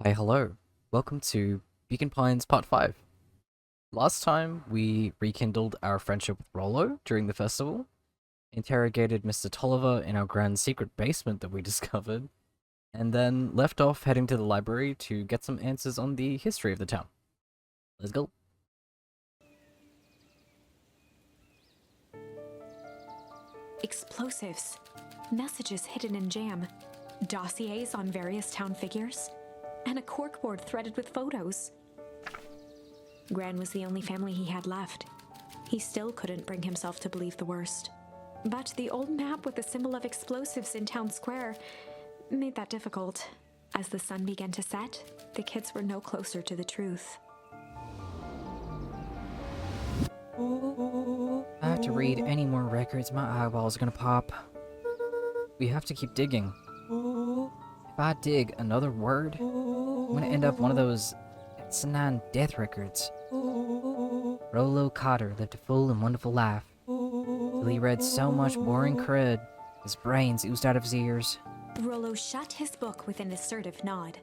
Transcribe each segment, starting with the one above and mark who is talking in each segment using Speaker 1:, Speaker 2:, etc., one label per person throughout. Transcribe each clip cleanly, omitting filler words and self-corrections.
Speaker 1: Hi, hello. Welcome to Beacon Pines Part 5. Last time, we rekindled our friendship with Rollo during the festival, interrogated Mr. Tolliver in our grand secret basement that we discovered, and then left off heading to the library to get some answers on the history of the town. Let's go.
Speaker 2: Explosives, messages hidden in jam, dossiers on various town figures, and a corkboard threaded with photos. Gran was the only family he had left. He still couldn't bring himself to believe the worst. But the old map with the symbol of explosives in town square made that difficult. As the sun began to set, the kids were no closer to the truth.
Speaker 1: If I have to read any more records, my eyeballs are gonna pop. We have to keep digging. If I dig another word, I'm gonna end up one of those asinine death records. Rollo Cotter lived a full and wonderful life, till he read so much boring crud, his brains oozed out of his ears.
Speaker 2: Rollo shut his book with an assertive nod.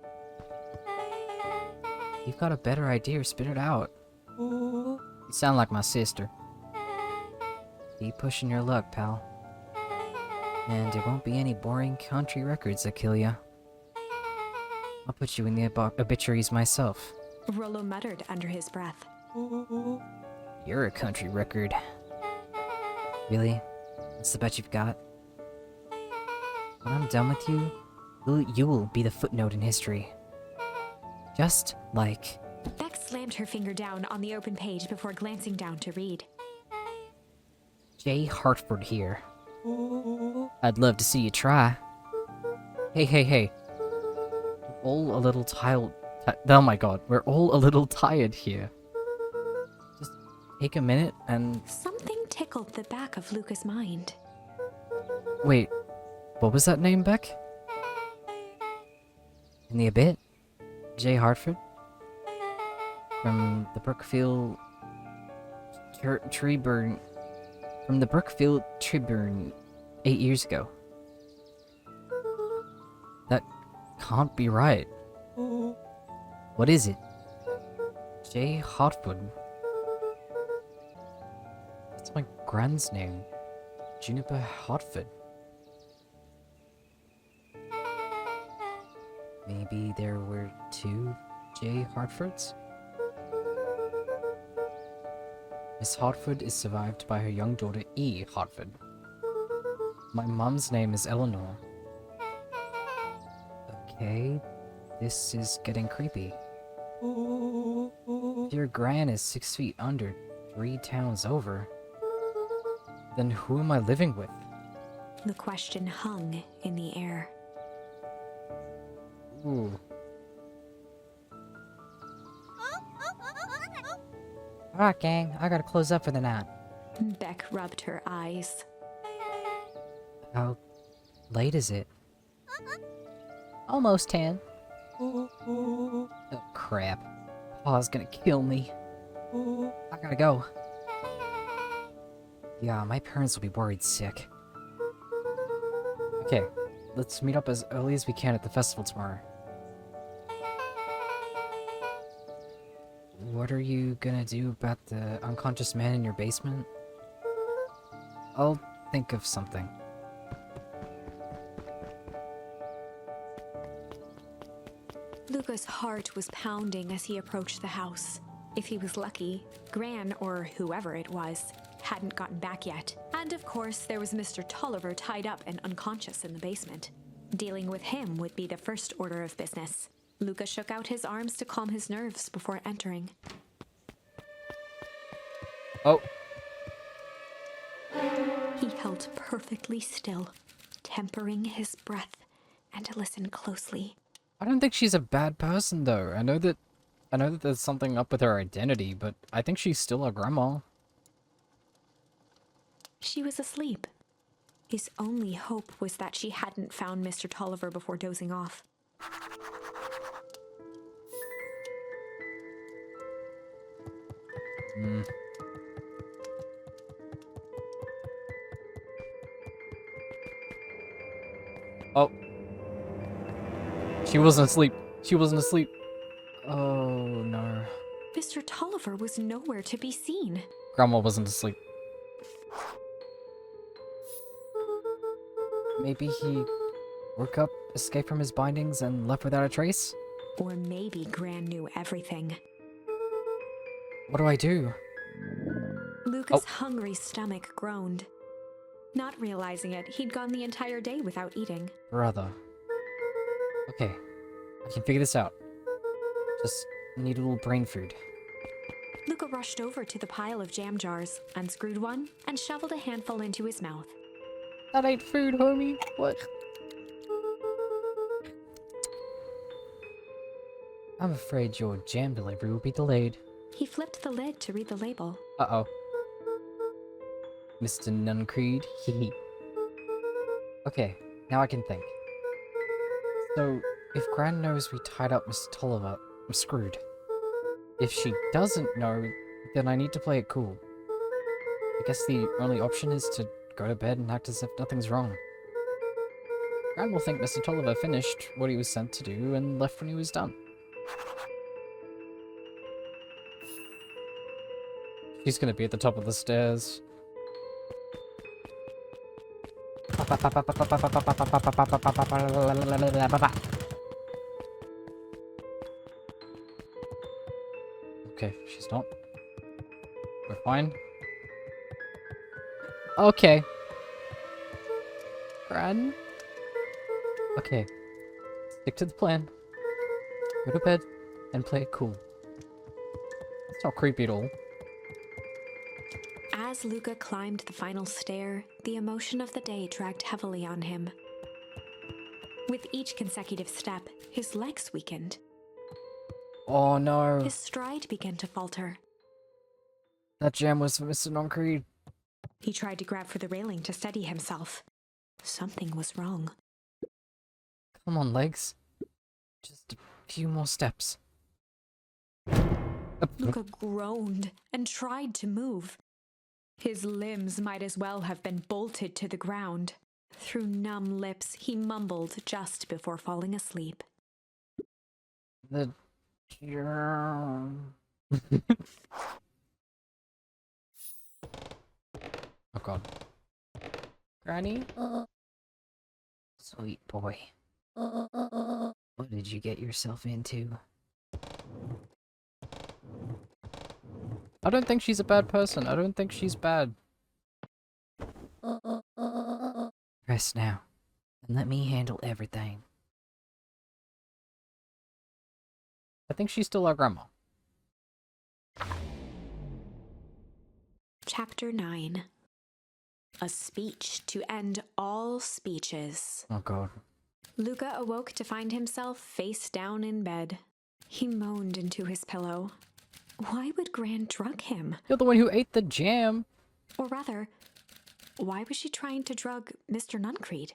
Speaker 1: You've got a better idea, spit it out. You sound like my sister. Keep pushing your luck, pal. And it won't be any boring country records that kill ya. I'll put you in the obituaries myself.
Speaker 2: Rollo muttered under his breath.
Speaker 1: You're a country record. Really? That's the bet you've got? When I'm done with you, you will be the footnote in history. Just like...
Speaker 2: Beck slammed her finger down on the open page before glancing down to read.
Speaker 1: J. Hartford here. I'd love to see you try. Hey. We're all a little tired. Oh my god, we're all a little tired here. Just take a minute and...
Speaker 2: Something tickled the back of Luca's mind.
Speaker 1: Wait, what was that name, Beck? In the Abit? J. Hartford? From the Brookfield... Tribune... From the Brookfield Tribune 8 years ago. That can't be right. What is it? J. Hartford. That's my grand's name. Juniper Hartford. Maybe there were two J. Hartfords? Miss Hartford is survived by her young daughter E. Hartford. My mom's name is Eleanor. Okay, this is getting creepy. If your gran is 6 feet under 3 towns over, then who am I living with?
Speaker 2: The question hung in the air.
Speaker 1: Ooh. Alright, gang, I gotta close up for the night.
Speaker 2: Beck rubbed her eyes.
Speaker 1: How late is it? Almost 10. Oh crap. Pa's gonna kill me. I gotta go. Yeah, my parents will be worried sick. Okay, let's meet up as early as we can at the festival tomorrow. What are you gonna do about the unconscious man in your basement? I'll think of something.
Speaker 2: Luca's heart was pounding as he approached the house. If he was lucky, Gran, or whoever it was, hadn't gotten back yet. And of course, there was Mr. Tolliver tied up and unconscious in the basement. Dealing with him would be the first order of business. Luca shook out his arms to calm his nerves before entering.
Speaker 1: Oh.
Speaker 2: He held perfectly still, tempering his breath, and listened closely.
Speaker 1: I don't think she's a bad person though. I know that there's something up with her identity, but I think she's still a grandma.
Speaker 2: She was asleep. His only hope was that she hadn't found Mr. Tolliver before dozing off.
Speaker 1: Oh. She wasn't asleep. She wasn't asleep. Oh no.
Speaker 2: Mr. Tolliver was nowhere to be seen.
Speaker 1: Grandma wasn't asleep. Maybe he woke up, escaped from his bindings, and left without a trace?
Speaker 2: Or maybe Gran knew everything.
Speaker 1: What do I do?
Speaker 2: Luca's hungry stomach groaned. Not realizing it, he'd gone the entire day without eating.
Speaker 1: Brother. Okay, I can figure this out. Just need a little brain food.
Speaker 2: Luca rushed over to the pile of jam jars, unscrewed one, and shoveled a handful into his mouth.
Speaker 1: That ain't food, homie. What? I'm afraid your jam delivery will be delayed.
Speaker 2: He flipped the lid to read the label.
Speaker 1: Uh-oh. Mr. Nuncreed, hee. Okay, now I can think. So, if Gran knows we tied up Mr. Tolliver, I'm screwed. If she doesn't know, then I need to play it cool. I guess the only option is to go to bed and act as if nothing's wrong. Gran will think Mr. Tolliver finished what he was sent to do and left when he was done. She's gonna be at the top of the stairs. Okay, she's not. We're fine. Okay. Gran? Okay. Stick to the plan. Go to bed and play it cool. It's not creepy at all.
Speaker 2: As Luca climbed the final stair, the emotion of the day dragged heavily on him. With each consecutive step, his legs weakened.
Speaker 1: Oh no.
Speaker 2: His stride began to falter.
Speaker 1: That jam was for Mr. Nuncreed.
Speaker 2: He tried to grab for the railing to steady himself. Something was wrong.
Speaker 1: Come on, legs. Just a few more steps.
Speaker 2: Luca groaned and tried to move. His limbs might as well have been bolted to the ground. Through numb lips, he mumbled just before falling asleep.
Speaker 1: The jam. Oh god. Granny? Sweet boy. What did you get yourself into? I don't think she's a bad person. I don't think she's bad. Rest now, and let me handle everything. I think she's still our grandma.
Speaker 2: Chapter 9. A speech to end all speeches.
Speaker 1: Oh god.
Speaker 2: Luca awoke to find himself face down in bed. He moaned into his pillow. Why would Gran drug him?
Speaker 1: You're the one who ate the jam.
Speaker 2: Or rather, why was she trying to drug Mr. Nuncreed?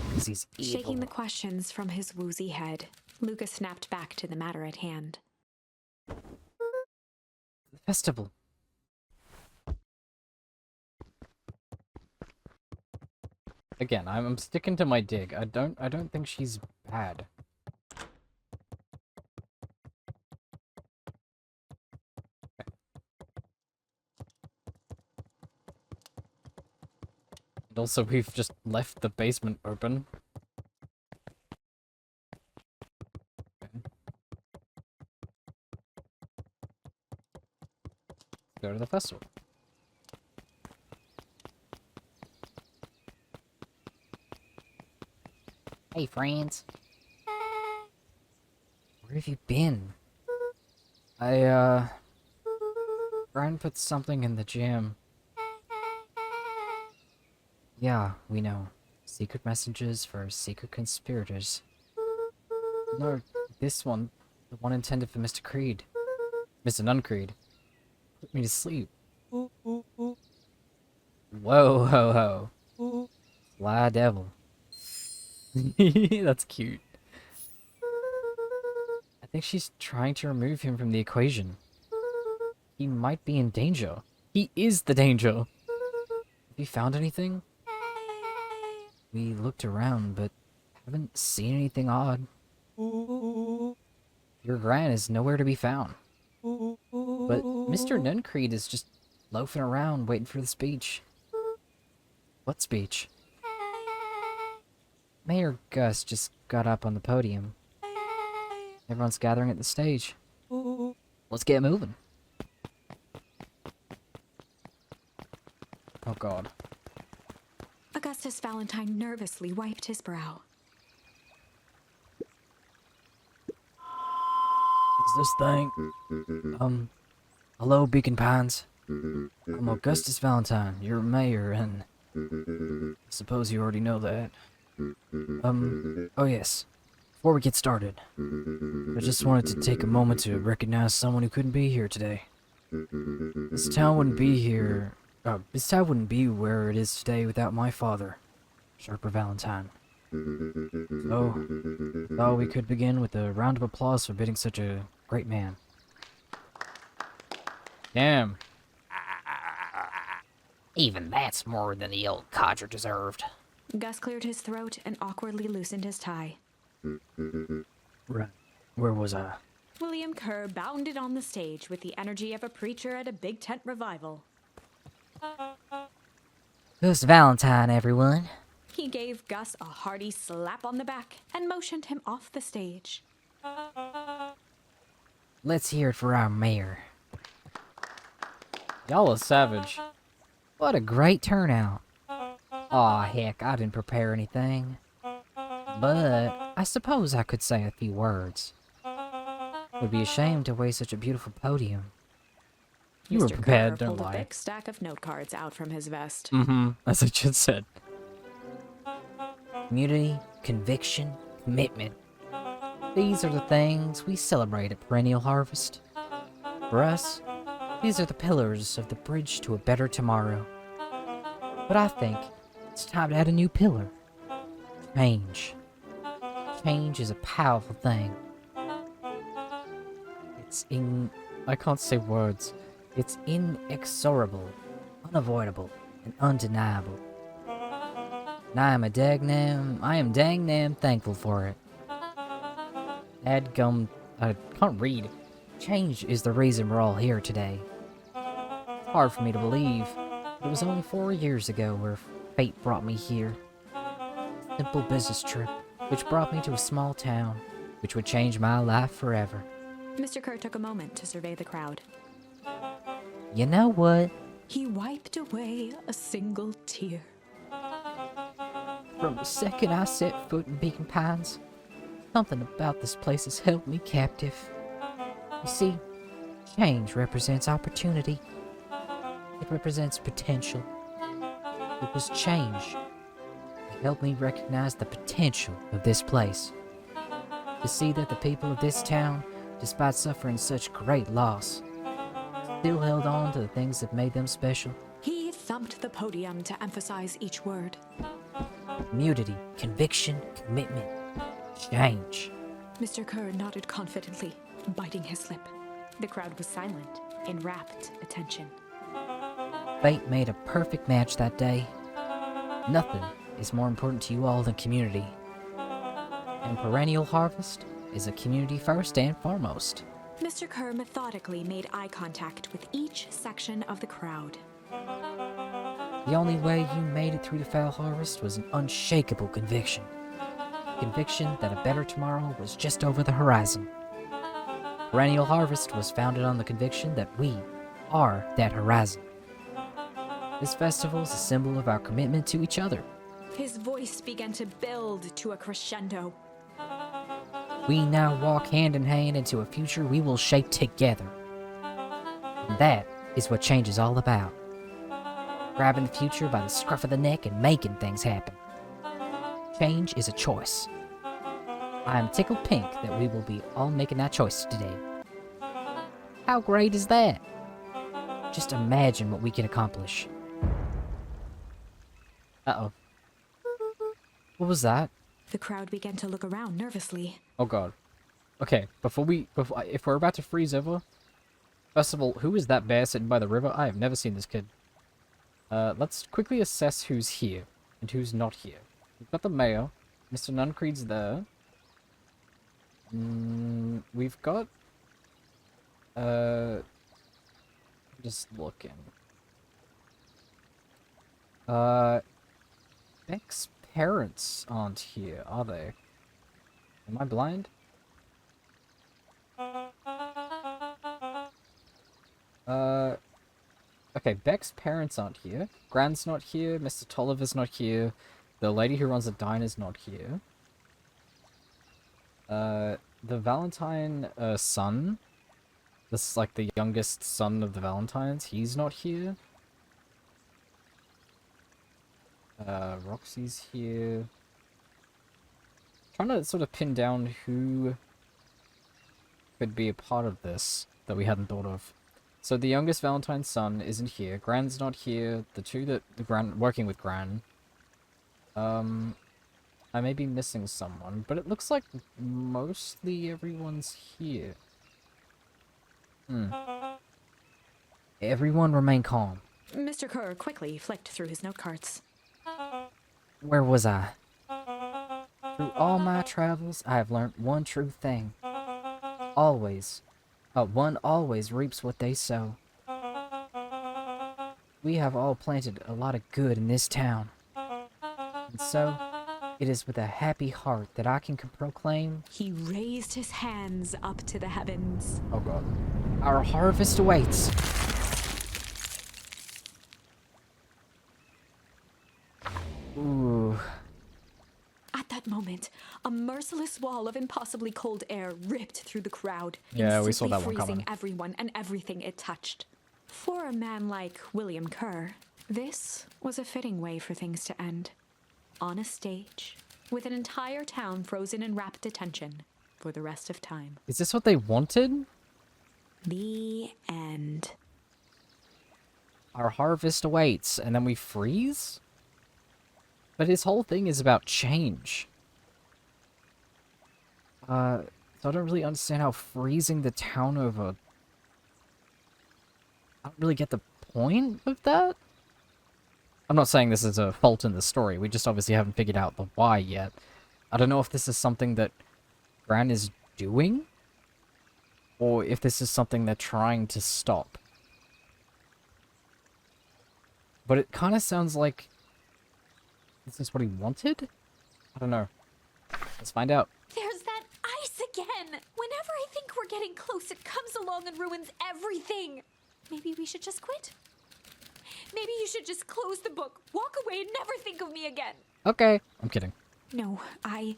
Speaker 1: Because he's evil.
Speaker 2: Shaking the questions from his woozy head, Luca snapped back to the matter at hand.
Speaker 1: The festival. Again, I'm sticking to my dig. I don't think she's bad. And also, we've just left the basement open. Okay. Let's go to the festival. Hey, friends. Where have you been? Brian put something in the jam. Yeah, we know. Secret messages for secret conspirators. No, this one. The one intended for Mr. Creed. Mr. Nuncreed. Put me to sleep. Whoa, ho, ho. Sly devil. That's cute. I think she's trying to remove him from the equation. He might be in danger. He is the danger. Have you found anything? We looked around, but Haven't seen anything odd. Your Gran is nowhere to be found. But Mr. Nuncreed is just loafing around waiting for the speech. What speech? Mayor Gus just got up on the podium. Everyone's gathering at the stage. Let's get moving. Oh god.
Speaker 2: Augustus Valentine nervously wiped his brow.
Speaker 1: Is this thing? Hello, Beacon Pines. I'm Augustus Valentine, your mayor, and I suppose you already know that. Oh yes. Before we get started, I just wanted to take a moment to recognize someone who couldn't be here today. This town wouldn't be here. This town wouldn't be where it is today without my father, Sharper Valentine. So, thought we could begin with a round of applause for bidding such a great man. Damn.
Speaker 3: Even that's more than the old codger deserved.
Speaker 2: Gus cleared his throat and awkwardly loosened his tie.
Speaker 1: Right. Where was I?
Speaker 2: William Kerr bounded on the stage with the energy of a preacher at a big tent revival.
Speaker 3: Who's Valentine, everyone?
Speaker 2: He gave Gus a hearty slap on the back and motioned him off the stage.
Speaker 3: Let's hear it for our mayor.
Speaker 1: Y'all are savage.
Speaker 3: What a great turnout. Aw, heck, I didn't prepare anything. But I suppose I could say a few words. Would be a shame to waste such a beautiful podium.
Speaker 1: You were
Speaker 2: Mr.
Speaker 1: prepared,
Speaker 2: Kerr
Speaker 1: don't
Speaker 2: pulled a
Speaker 1: lie.
Speaker 2: thick stack of note cards out from his vest.
Speaker 1: As I just said.
Speaker 3: Community, conviction, commitment. These are the things we celebrate at Perennial Harvest. For us, these are the pillars of the bridge to a better tomorrow. But I think it's time to add a new pillar. Change. Change is a powerful thing.
Speaker 1: I can't say words.
Speaker 3: It's inexorable, unavoidable, and undeniable. And I am dang nam thankful for it.
Speaker 1: Adgum. I can't read.
Speaker 3: Change is the reason we're all here today. It's hard for me to believe, but it was only 4 years ago where fate brought me here. A simple business trip, which brought me to a small town, which would change my life forever.
Speaker 2: Mr. Kerr took a moment to survey the crowd.
Speaker 3: You know what?
Speaker 2: He wiped away a single tear.
Speaker 3: From the second I set foot in Beacon Pines, something about this place has held me captive. You see, change represents opportunity. It represents potential. It was change that helped me recognize the potential of this place. To see that the people of this town, despite suffering such great loss, still held on to the things that made them special.
Speaker 2: He thumped the podium to emphasize each word.
Speaker 3: Community, conviction, commitment, change.
Speaker 2: Mr. Kerr nodded confidently, biting his lip. The crowd was silent, in rapt attention.
Speaker 3: Fate made a perfect match that day. Nothing is more important to you all than community. And Perennial Harvest is a community first and foremost.
Speaker 2: Mr. Kerr methodically made eye contact with each section of the crowd.
Speaker 3: The only way you made it through the foul harvest was an unshakable conviction. Conviction that a better tomorrow was just over the horizon. Perennial Harvest was founded on the conviction that we are that horizon. This festival is a symbol of our commitment to each other.
Speaker 2: His voice began to build to a crescendo.
Speaker 3: We now walk hand in hand into a future we will shape together. And that is what change is all about. Grabbing the future by the scruff of the neck and making things happen. Change is a choice. I am tickled pink that we will be all making that choice today. How great is that? Just imagine what we can accomplish.
Speaker 1: Uh-oh. What was that?
Speaker 2: The crowd began to look around nervously.
Speaker 1: Oh god. Okay, if we're about to freeze over, first of all, who is that bear sitting by the river? I have never seen this kid. Let's quickly assess who's here and who's not here. We've got the mayor, Mr. Nuncreed's there. We've got... Just looking. Beck's parents aren't here, are they? Am I blind? Okay, Beck's parents aren't here. Gran's not here. Mr. Tolliver's not here. The lady who runs the diner's not here. The Valentine, son. This is like the youngest son of the Valentines. He's not here. Roxy's here. Trying to sort of pin down who could be a part of this that we hadn't thought of. So the youngest Valentine's son isn't here. Gran's not here. The two that working with Gran. I may be missing someone, but it looks like mostly everyone's here. Everyone remain calm.
Speaker 2: Mr. Kerr quickly flicked through his note cards.
Speaker 3: Where was I? Through all my travels, I have learnt one true thing. One always reaps what they sow. We have all planted a lot of good in this town. And so, it is with a happy heart that I can proclaim...
Speaker 2: He raised his hands up to the heavens.
Speaker 1: Oh god.
Speaker 3: Our harvest awaits.
Speaker 1: Ooh.
Speaker 2: At that moment, a merciless wall of impossibly cold air ripped through the crowd,
Speaker 1: Yeah, we saw
Speaker 2: instantly
Speaker 1: that one
Speaker 2: freezing
Speaker 1: coming.
Speaker 2: everyone and everything it touched. For a man like William Kerr, this was a fitting way for things to end. On a stage, with an entire town frozen in rapt attention for the rest of time.
Speaker 1: Is this what they wanted?
Speaker 2: The end.
Speaker 1: Our harvest awaits, and then we freeze? But his whole thing is about change. So I don't really understand how freezing the town over... I don't really get the point of that? I'm not saying this is a fault in the story, we just obviously haven't figured out the why yet. I don't know if this is something that Gran is doing, or if this is something they're trying to stop. But it kind of sounds like... Is this what he wanted? I don't know. Let's find out.
Speaker 2: There's that ice again! Whenever I think we're getting close, it comes along and ruins everything! Maybe we should just quit? Maybe you should just close the book, walk away, and never think of me again!
Speaker 1: Okay. I'm kidding.
Speaker 2: No, I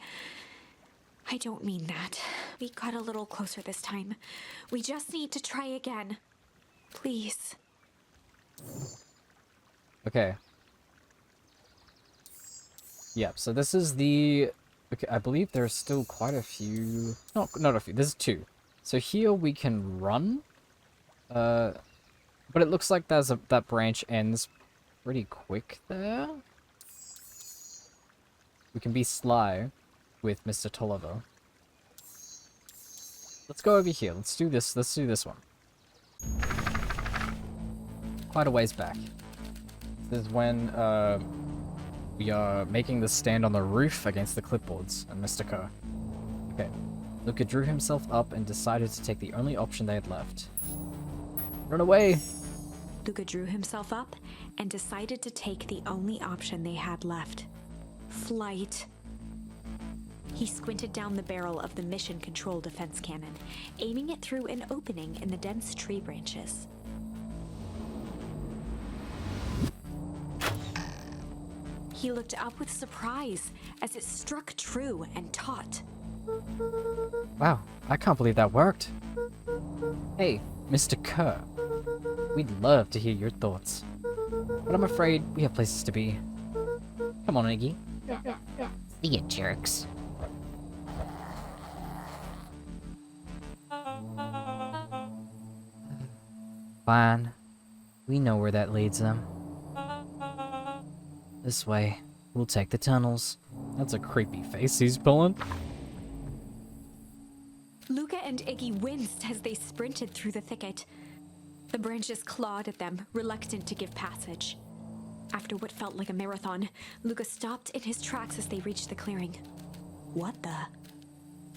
Speaker 2: don't mean that. We got a little closer this time. We just need to try again. Please.
Speaker 1: Okay. Yeah, so this is the... Okay, I believe there's still quite a few... No, not a few. There's two. So here we can run. But it looks like that branch ends pretty quick there. We can be sly with Mr. Tolliver. Let's go over here. Let's do this. Let's do this one. Quite a ways back. This is when, we are making the stand on the roof against the clipboards and Mr. Kerr. Okay. Luca drew himself up and decided to take the only option they had left. Run away!
Speaker 2: Luca drew himself up and decided to take the only option they had left. Flight. He squinted down the barrel of the mission control defense cannon, aiming it through an opening in the dense tree branches. He looked up with surprise as it struck true and taut.
Speaker 1: Wow, I can't believe that worked. Hey, Mr. Kerr. We'd love to hear your thoughts. But I'm afraid we have places to be. Come on, Iggy.
Speaker 3: See ya, jerks. Fine. We know where that leads them. This way. We'll take the tunnels.
Speaker 1: That's a creepy face he's pulling.
Speaker 2: Luca and Iggy winced as they sprinted through the thicket. The branches clawed at them, reluctant to give passage. After what felt like a marathon, Luca stopped in his tracks as they reached the clearing. What the?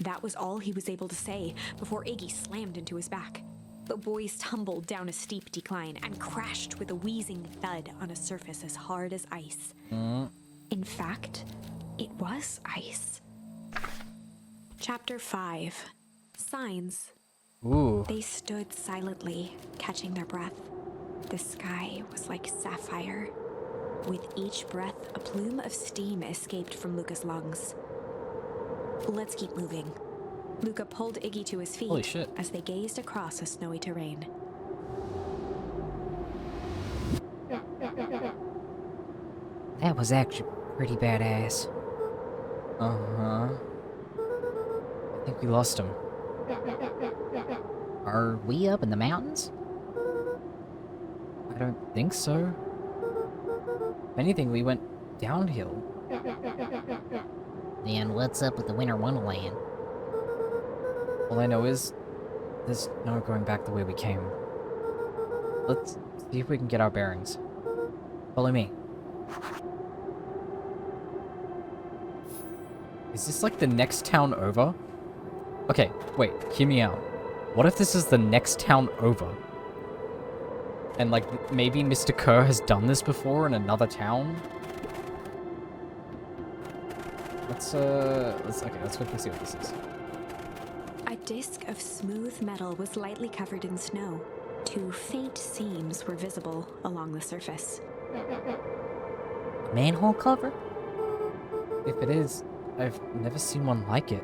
Speaker 2: That was all he was able to say before Iggy slammed into his back. The boys tumbled down a steep decline and crashed with a wheezing thud on a surface as hard as ice. In fact, it was ice. Chapter 5. Signs.
Speaker 1: Ooh.
Speaker 2: They stood silently, catching their breath. The sky was like sapphire. With each breath, a plume of steam escaped from Luca's lungs. Let's keep moving. Luca pulled Iggy to his feet
Speaker 1: Holy shit.
Speaker 2: as they gazed across a snowy terrain.
Speaker 3: That was actually pretty badass.
Speaker 1: Uh-huh. I think we lost him.
Speaker 3: Are we up in the mountains?
Speaker 1: I don't think so. If anything, we went downhill.
Speaker 3: Then what's up with the Winter Wonderland?
Speaker 1: All I know is there's no going back the way we came. Let's see if we can get our bearings. Follow me. Is this like the next town over? Okay, wait, hear me out. What if this is the next town over? And like, maybe Mr. Kerr has done this before in another town? Let's quickly see what this is.
Speaker 2: A disc of smooth metal was lightly covered in snow. 2 faint seams were visible along the surface.
Speaker 3: Manhole cover?
Speaker 1: If it is, I've never seen one like it.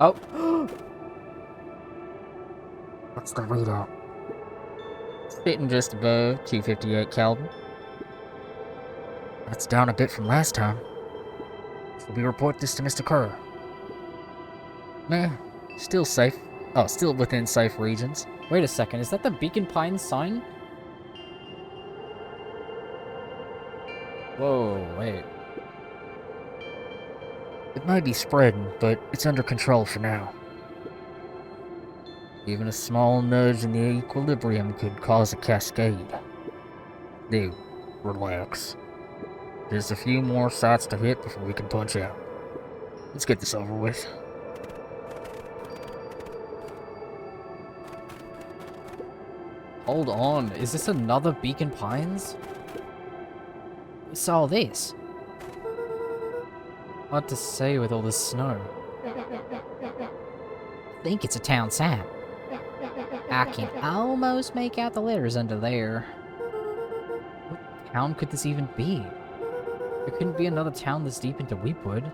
Speaker 1: Oh!
Speaker 3: What's the readout? Sitting just above 258 Kelvin. That's down a bit from last time. Shall we report this to Mr. Kerr? Nah, still safe. Oh, still within safe regions.
Speaker 1: Wait a second, is that the Beacon Pines sign? Whoa, wait.
Speaker 3: It might be spreading, but it's under control for now. Even a small nudge in the equilibrium could cause a cascade. Dude, relax. There's a few more sites to hit before we can punch out. Let's get this over with.
Speaker 1: Hold on, is this another Beacon Pines?
Speaker 3: What's all this?
Speaker 1: Hard to say with all this snow.
Speaker 3: I think it's a town sign. I can almost make out the letters under there.
Speaker 1: What town could this even be? There couldn't be another town this deep into Weepwood.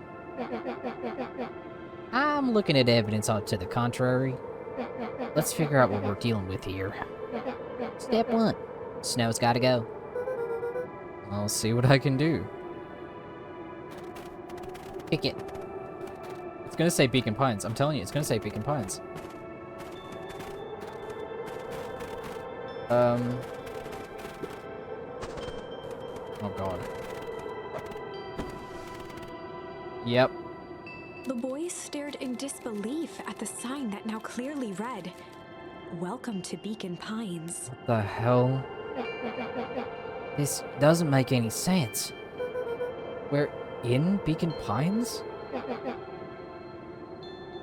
Speaker 3: I'm looking at evidence to the contrary. Let's figure out what we're dealing with here. Step 1. Snow's gotta go.
Speaker 1: I'll see what I can do.
Speaker 3: Pick it.
Speaker 1: It's gonna say Beacon Pines. I'm telling you, it's gonna say Beacon Pines. Oh god. Yep.
Speaker 2: The boys stared in disbelief at the sign that now clearly read, "Welcome to Beacon Pines."
Speaker 1: What the hell?
Speaker 3: This doesn't make any sense.
Speaker 1: We're in Beacon Pines?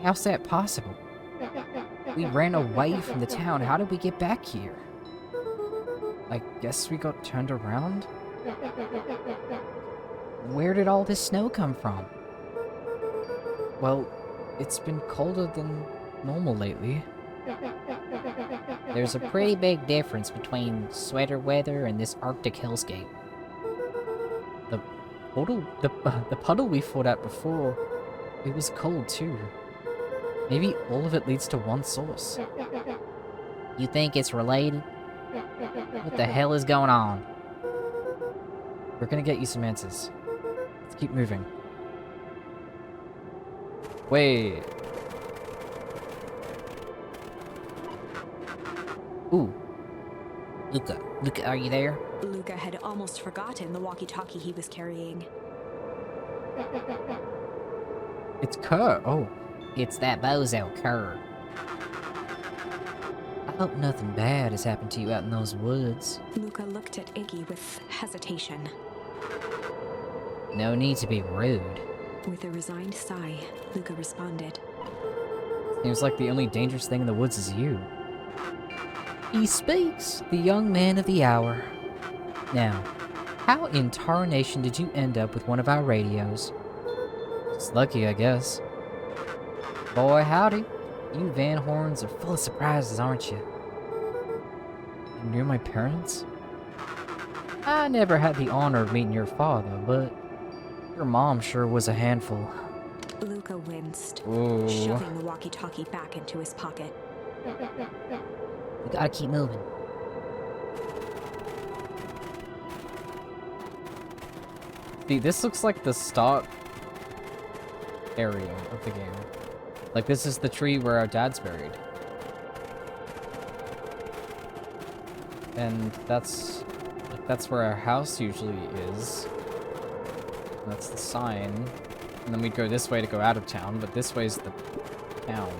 Speaker 3: How's that possible? We ran away from the town. How did we get back here?
Speaker 1: I guess we got turned around?
Speaker 3: Where did all this snow come from?
Speaker 1: Well, it's been colder than normal lately.
Speaker 3: There's a pretty big difference between sweater weather and this Arctic hellscape.
Speaker 1: The puddle we fought at before, it was cold too. Maybe all of it leads to one source.
Speaker 3: You think it's related? What the hell is going on?
Speaker 1: We're gonna get you some answers. Let's keep moving. Wait.
Speaker 3: Ooh. Luca, are you there?
Speaker 2: Luca had almost forgotten the walkie-talkie he was carrying.
Speaker 1: It's Kerr. Oh.
Speaker 3: It's that bozo Kerr. Hope nothing bad has happened to you out in those woods.
Speaker 2: Luca looked at Iggy with hesitation.
Speaker 3: No need to be rude.
Speaker 2: With a resigned sigh, Luca responded.
Speaker 1: Seems like the only dangerous thing in the woods is you.
Speaker 3: He speaks, the young man of the hour. Now, how in tarnation did you end up with one of our radios?
Speaker 1: It's lucky, I guess.
Speaker 3: Boy, howdy. You Van Horns are full of surprises, aren't you?
Speaker 1: You knew my parents?
Speaker 3: I never had the honor of meeting your father, but
Speaker 1: Your mom sure was a handful.
Speaker 2: Luca winced,
Speaker 1: Ooh.
Speaker 2: shoving the walkie-talkie back into his pocket.
Speaker 3: we gotta keep moving.
Speaker 1: See, this looks like the start area of the game. Like, this is the tree where our dad's buried. And that's where our house usually is. That's the sign. And then we'd go this way to go out of town, but this way's the town.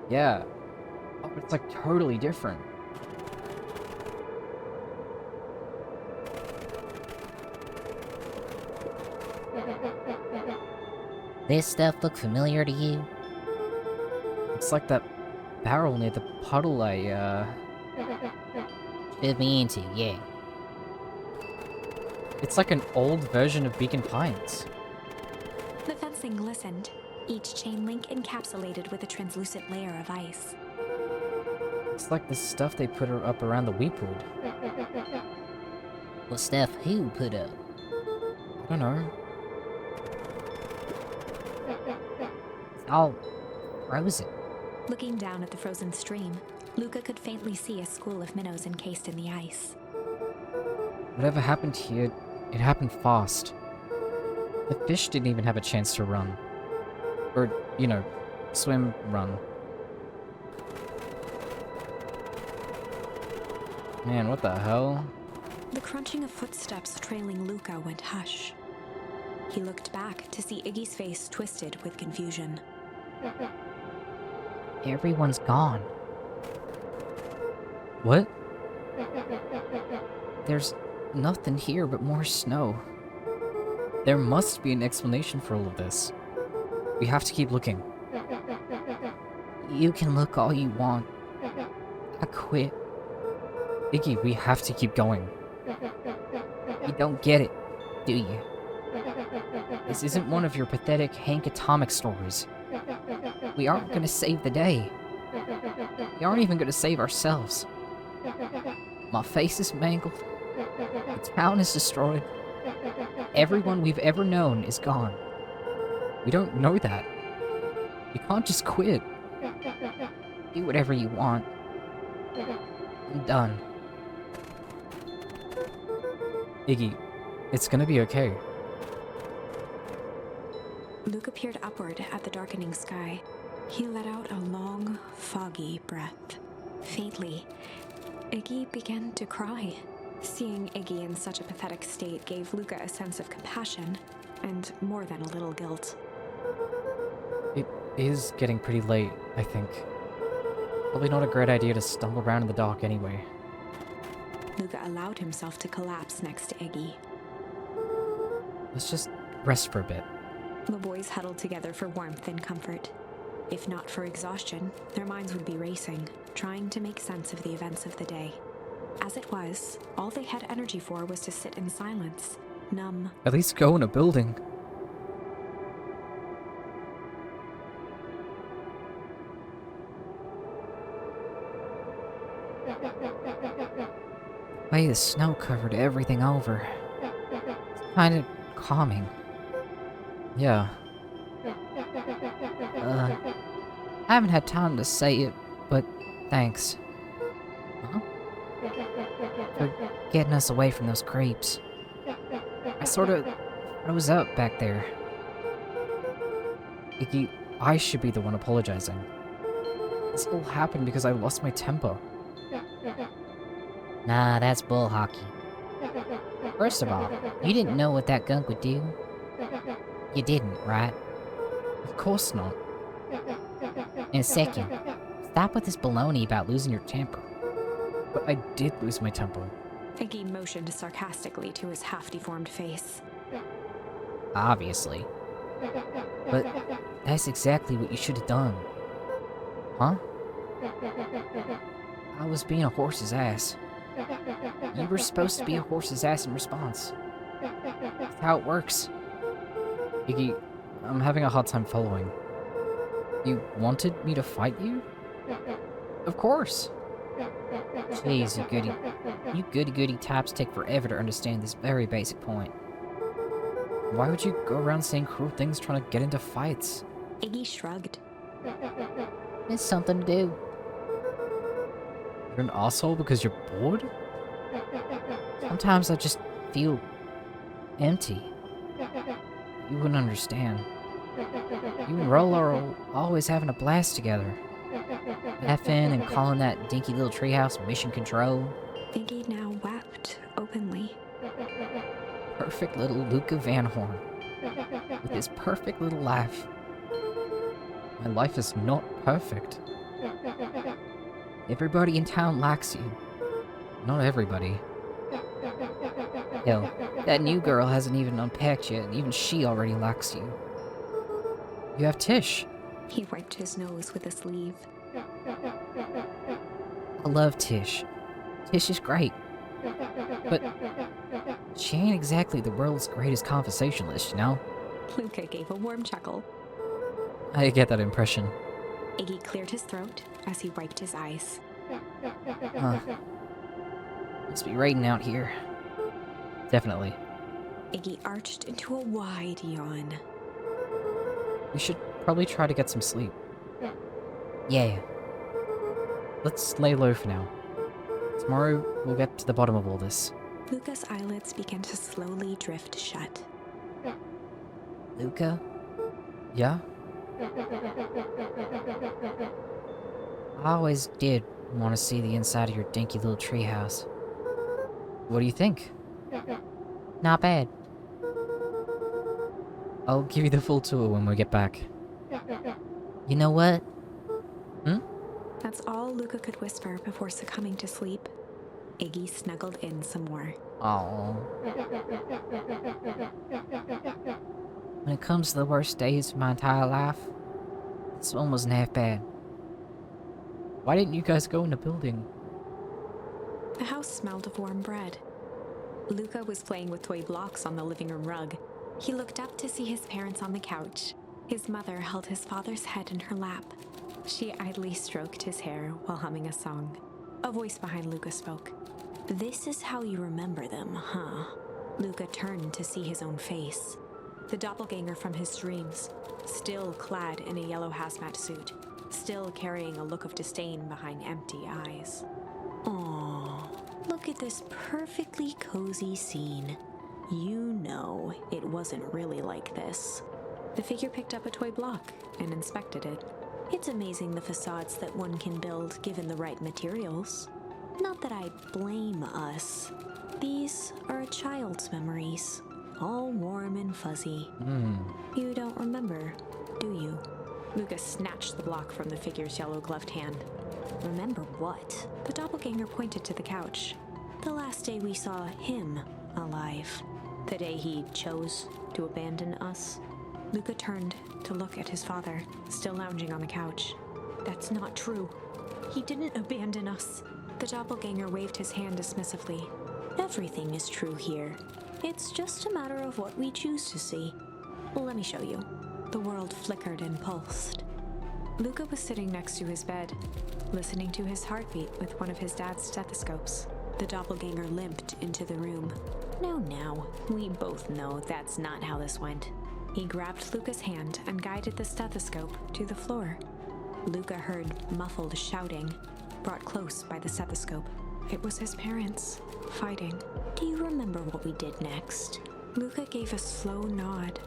Speaker 1: Yeah. Oh, it's like totally different.
Speaker 3: This stuff look familiar to you?
Speaker 1: It's like that barrel near the puddle
Speaker 3: Should be into, yeah.
Speaker 1: It's like an old version of Beacon Pines.
Speaker 2: The fencing glistened, each chain link encapsulated with a translucent layer of ice.
Speaker 1: It's like the stuff they put up around the Weepwood.
Speaker 3: What stuff who put up?
Speaker 1: I don't know.
Speaker 3: It's all frozen.
Speaker 2: Looking down at the frozen stream, Luca could faintly see a school of minnows encased in the ice.
Speaker 1: Whatever happened here, it happened fast. The fish didn't even have a chance to run. Or, you know, swim, run. Man, what the hell?
Speaker 2: The crunching of footsteps trailing Luca went hush. He looked back to see Iggy's face twisted with confusion.
Speaker 3: Everyone's gone.
Speaker 1: What?
Speaker 3: There's
Speaker 1: Nothing here but more snow. There must be an explanation for all of this. We have to keep looking.
Speaker 3: You can look all you want. I quit.
Speaker 1: Iggy, we have to keep going.
Speaker 3: You don't get it, do you?
Speaker 1: This isn't one of your pathetic Hank Atomic stories.
Speaker 3: We aren't gonna save the day. We aren't even gonna save ourselves. My face is mangled. The town is destroyed. Everyone we've ever known is gone.
Speaker 1: We don't know that. You can't just quit.
Speaker 3: Do whatever you want. I'm done.
Speaker 1: Iggy, it's gonna be okay.
Speaker 2: Luca peered upward at the darkening sky. He let out a long, foggy breath. Faintly, Iggy began to cry. Seeing Iggy in such a pathetic state gave Luca a sense of compassion, and more than a little guilt.
Speaker 1: It is getting pretty late, I think. Probably not a great idea to stumble around in the dark anyway.
Speaker 2: Luca allowed himself to collapse next to Iggy.
Speaker 1: Let's just rest for a bit.
Speaker 2: The boys huddled together for warmth and comfort. If not for exhaustion, their minds would be racing, trying to make sense of the events of the day. As it was, all they had energy for was to sit in silence, numb.
Speaker 1: At least go in a building.
Speaker 3: The way the snow covered everything over. It's kind of calming.
Speaker 1: Yeah.
Speaker 3: I haven't had time to say it, but thanks.
Speaker 1: Huh?
Speaker 3: For getting us away from those creeps. I sort of froze up back there.
Speaker 1: Iggy, I should be the one apologizing. This all happened because I lost my temper.
Speaker 3: Nah, that's bull hockey. First of all, you didn't know what that gunk would do. You didn't, right?
Speaker 1: Of course not.
Speaker 3: And second, Stop with this baloney about losing your temper.
Speaker 1: But I did lose my temper.
Speaker 2: Iggy motioned sarcastically to his half-deformed face.
Speaker 3: Obviously. But that's exactly what you should have done. Huh? I was being a horse's ass. You were supposed to be a horse's ass in response. That's how it works.
Speaker 1: Iggy, I'm having a hard time following. You wanted me to fight you?
Speaker 3: Of course. Jeez, you goody types take forever to understand this very basic point.
Speaker 1: Why would you go around saying cruel things trying to get into fights?
Speaker 2: Iggy shrugged.
Speaker 3: It's something to do.
Speaker 1: You're an asshole because you're bored?
Speaker 3: Sometimes I just feel empty. You wouldn't understand. You and Roller are always having a blast together. Laughing and calling that dinky little treehouse mission control.
Speaker 2: Iggy now wept openly.
Speaker 3: Perfect little Luca Van Horn. With his perfect little laugh.
Speaker 1: My life is not perfect.
Speaker 3: Everybody in town likes you.
Speaker 1: Not everybody.
Speaker 3: Hell, that new girl hasn't even unpacked yet, and even she already likes you.
Speaker 1: You have Tish.
Speaker 2: He wiped his nose with a sleeve.
Speaker 3: I love Tish. Tish is great. But she ain't exactly the world's greatest conversationalist, you know?
Speaker 2: Luca gave a warm chuckle.
Speaker 1: I get that impression.
Speaker 2: Iggy cleared his throat as he wiped his eyes.
Speaker 3: Must be raining out here.
Speaker 1: Definitely.
Speaker 2: Iggy arched into a wide yawn.
Speaker 1: We should probably try to get some sleep.
Speaker 3: Yeah.
Speaker 1: Let's lay low for now. Tomorrow, we'll get to the bottom of all this.
Speaker 2: Luca's eyelids began to slowly drift shut.
Speaker 3: Luca,
Speaker 1: Yeah?
Speaker 3: I always did want to see the inside of your dinky little treehouse.
Speaker 1: What do you think?
Speaker 3: Not bad.
Speaker 1: I'll give you the full tour when we get back.
Speaker 3: You know what?
Speaker 2: That's all Luca could whisper before succumbing to sleep. Iggy snuggled in some more.
Speaker 3: Aww. When it comes to the worst days of my entire life, this one wasn't half bad.
Speaker 1: Why didn't you guys go in the building?
Speaker 2: The house smelled of warm bread. Luca was playing with toy blocks on the living room rug. He looked up to see his parents on the couch. His mother held his father's head in her lap. She idly stroked his hair while humming a song. A voice behind Luca spoke. "This is how you remember them, huh?" Luca turned to see his own face. The doppelganger from his dreams, still clad in a yellow hazmat suit, still carrying a look of disdain behind empty eyes. "Aw, look at this perfectly cozy scene. You know it wasn't really like this." The figure picked up a toy block and inspected it. "It's amazing the facades that one can build given the right materials. Not that I blame us. These are a child's memories, all warm and fuzzy. You don't remember, do you?" Lucas snatched the block from the figure's yellow-gloved hand. "Remember what?" The doppelganger pointed to the couch. "The last day we saw him alive. The day he chose to abandon us." Luca turned to look at his father, still lounging on the couch. "That's not true. He didn't abandon us." The doppelganger waved his hand dismissively. "Everything is true here. It's just a matter of what we choose to see. Let me show you." The world flickered and pulsed. Luca was sitting next to his bed, listening to his heartbeat with one of his dad's stethoscopes. The doppelganger limped into the room. Now, we both know that's not how this went." He grabbed Luca's hand and guided the stethoscope to the floor. Luca heard muffled shouting, brought close by the stethoscope. It was his parents, fighting. "Do you remember what we did next?" Luca gave a slow nod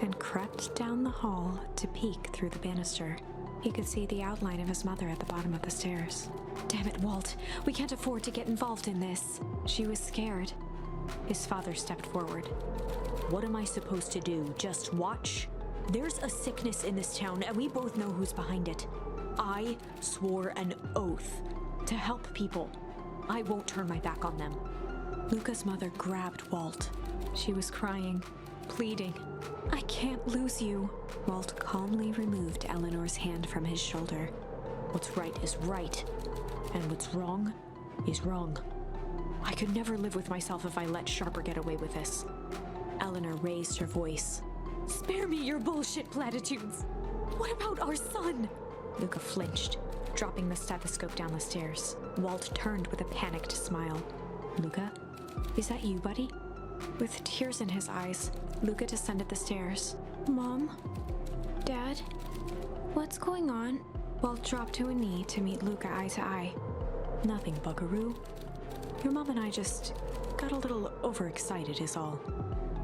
Speaker 2: and crept down the hall to peek through the banister. He could see the outline of his mother at the bottom of the stairs. "Damn it, Walt. We can't afford to get involved in this." She was scared. His father stepped forward. "What am I supposed to do? Just watch? There's a sickness in this town, and we both know who's behind it. I swore an oath to help people. I won't turn my back on them. Luca's mother grabbed Walt. She was crying, pleading. I can't lose you. Walt calmly removed Eleanor's hand from his shoulder. What's right is right, and what's wrong is wrong. I could never live with myself if I let Sharper get away with this. Eleanor raised her voice. Spare me your bullshit platitudes. What about our son? Luca flinched, dropping the stethoscope down the stairs. Walt turned with a panicked smile. Luca, is that you, buddy? With tears in his eyes, Luca descended the stairs. Mom? Dad? What's going on? Walt dropped to a knee to meet Luca eye to eye. Nothing, buckaroo. Your mom and I just got a little overexcited is all.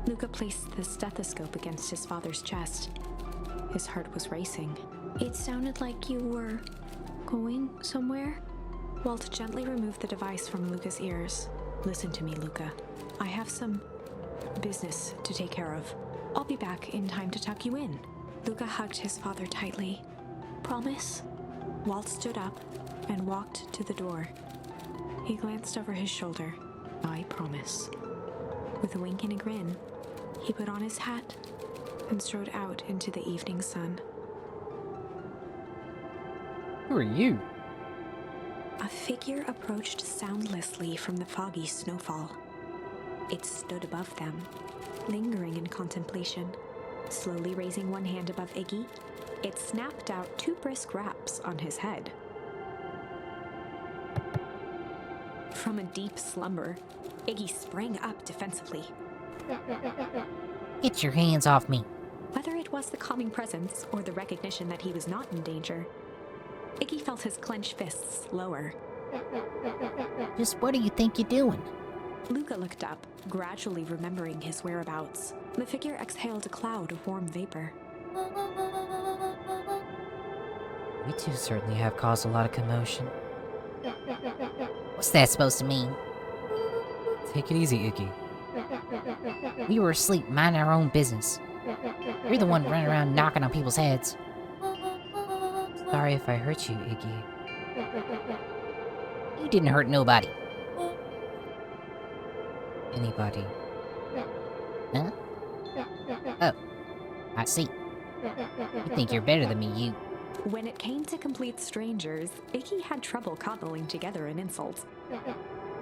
Speaker 2: Luca placed the stethoscope against his father's chest. His heart was racing. It sounded like you were going somewhere? Walt gently removed the device from Luca's ears. Listen to me, Luca. I have some business to take care of. I'll be back in time to tuck you in. Luca hugged his father tightly. Promise? Walt stood up and walked to the door. He glanced over his shoulder. I promise. With a wink and a grin, he put on his hat and strode out into the evening sun.
Speaker 1: Who are you?
Speaker 2: A figure approached soundlessly from the foggy snowfall. It stood above them, lingering in contemplation. Slowly raising one hand above Iggy, it snapped out 2 brisk raps on his head. From a deep slumber, Iggy sprang up defensively.
Speaker 3: Get your hands off me.
Speaker 2: Whether it was the calming presence or the recognition that he was not in danger, Iggy felt his clenched fists lower.
Speaker 3: Just what do you think you're doing?
Speaker 2: Luca looked up, gradually remembering his whereabouts. The figure exhaled a cloud of warm vapor.
Speaker 1: You two certainly have caused a lot of commotion.
Speaker 3: What's that supposed to mean?
Speaker 1: Take it easy, Iggy.
Speaker 3: We were asleep, minding our own business. You're the one running around knocking on people's heads.
Speaker 1: Sorry if I hurt you, Iggy.
Speaker 3: You didn't hurt nobody.
Speaker 1: Anybody.
Speaker 3: Huh? Oh, I see. You think you're better than me, you.
Speaker 2: When it came to complete strangers, Iggy had trouble cobbling together an insult.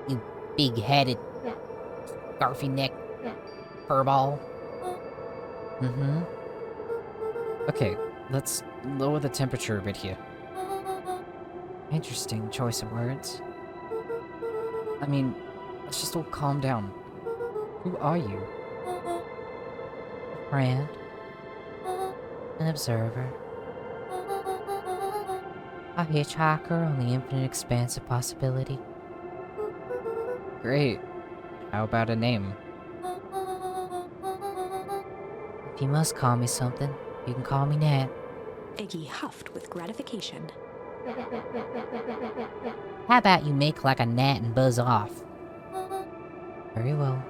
Speaker 3: You big-headed, scarfy-necked furball.
Speaker 1: Mm-hmm. Okay, let's lower the temperature a bit here. Interesting choice of words. I mean, let's just all calm down. Who are you?
Speaker 3: A friend. An observer. A hitchhiker on the infinite expanse of possibility.
Speaker 1: Great. How about a name?
Speaker 3: If you must call me something, you can call me Nat.
Speaker 2: Iggy huffed with gratification.
Speaker 3: How about you make like a gnat and buzz off?
Speaker 1: Very well.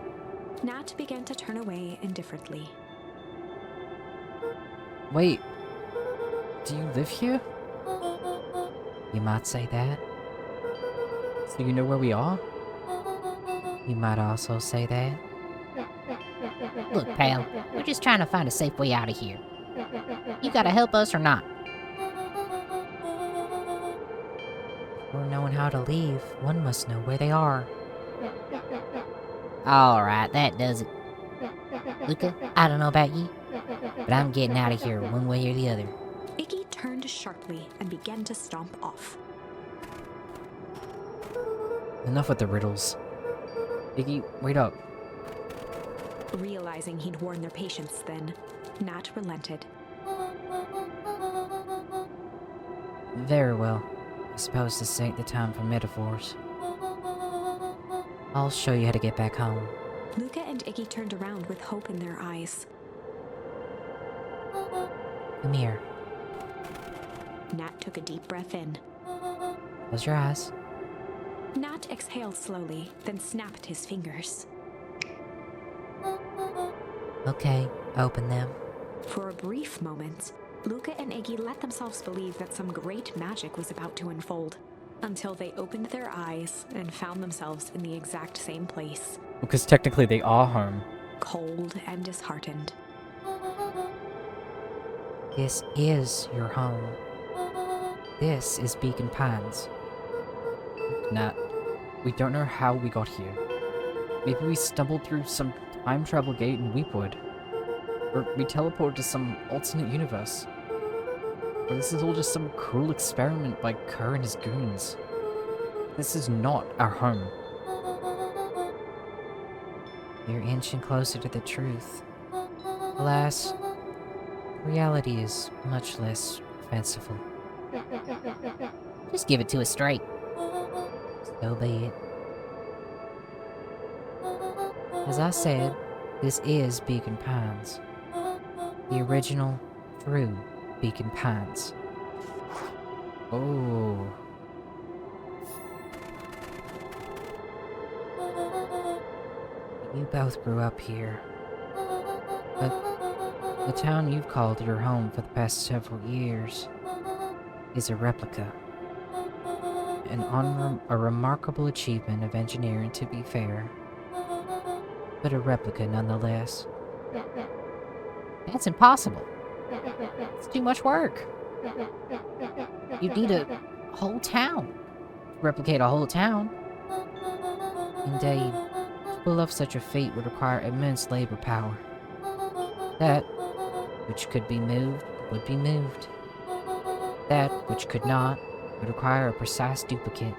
Speaker 2: Nat began to turn away indifferently.
Speaker 1: Wait. Do you live here?
Speaker 3: You might say that.
Speaker 1: So you know where we are?
Speaker 3: You might also say that. Look, pal, we're just trying to find a safe way out of here. You gotta help us or not? For knowing how to leave, one must know where they are. Alright, that does it. Luca, I don't know about you, but I'm getting out of here one way or the other.
Speaker 2: Iggy turned sharply and began to stomp off.
Speaker 1: Enough with the riddles. Iggy, wait up.
Speaker 2: Realizing he'd worn their patience then, Nat relented.
Speaker 1: Very well. I suppose this ain't the time for metaphors. I'll show you how to get back home.
Speaker 2: Luca and Iggy turned around with hope in their eyes.
Speaker 3: Come here.
Speaker 2: Nat took a deep breath in.
Speaker 1: Close your eyes.
Speaker 2: Nat exhaled slowly, then snapped his fingers.
Speaker 3: Okay, open them.
Speaker 2: For a brief moment, Luca and Iggy let themselves believe that some great magic was about to unfold, until they opened their eyes and found themselves in the exact same place.
Speaker 1: Because technically they are home.
Speaker 2: Cold and disheartened.
Speaker 3: This is your home. This is Beacon Pines.
Speaker 1: Nat, we don't know how we got here. Maybe we stumbled through some time travel gate in Weepwood. Or we teleported to some alternate universe. Or this is all just some cruel experiment by Kerr and his goons. This is not our home.
Speaker 3: You're inching closer to the truth. Alas, reality is much less fanciful. Just give it to us straight. So be it. As I said, this is Beacon Pines. The original, true Beacon Pines.
Speaker 1: Oh.
Speaker 3: You both grew up here. But the town you've called your home for the past several years is a replica. A remarkable achievement of engineering, to be fair. But a replica nonetheless. That's impossible. It's too much work. You'd need a whole town to replicate a whole town. Indeed, to pull off such a feat would require immense labor power. That which could be moved would be moved. That which could not would require a precise duplicate.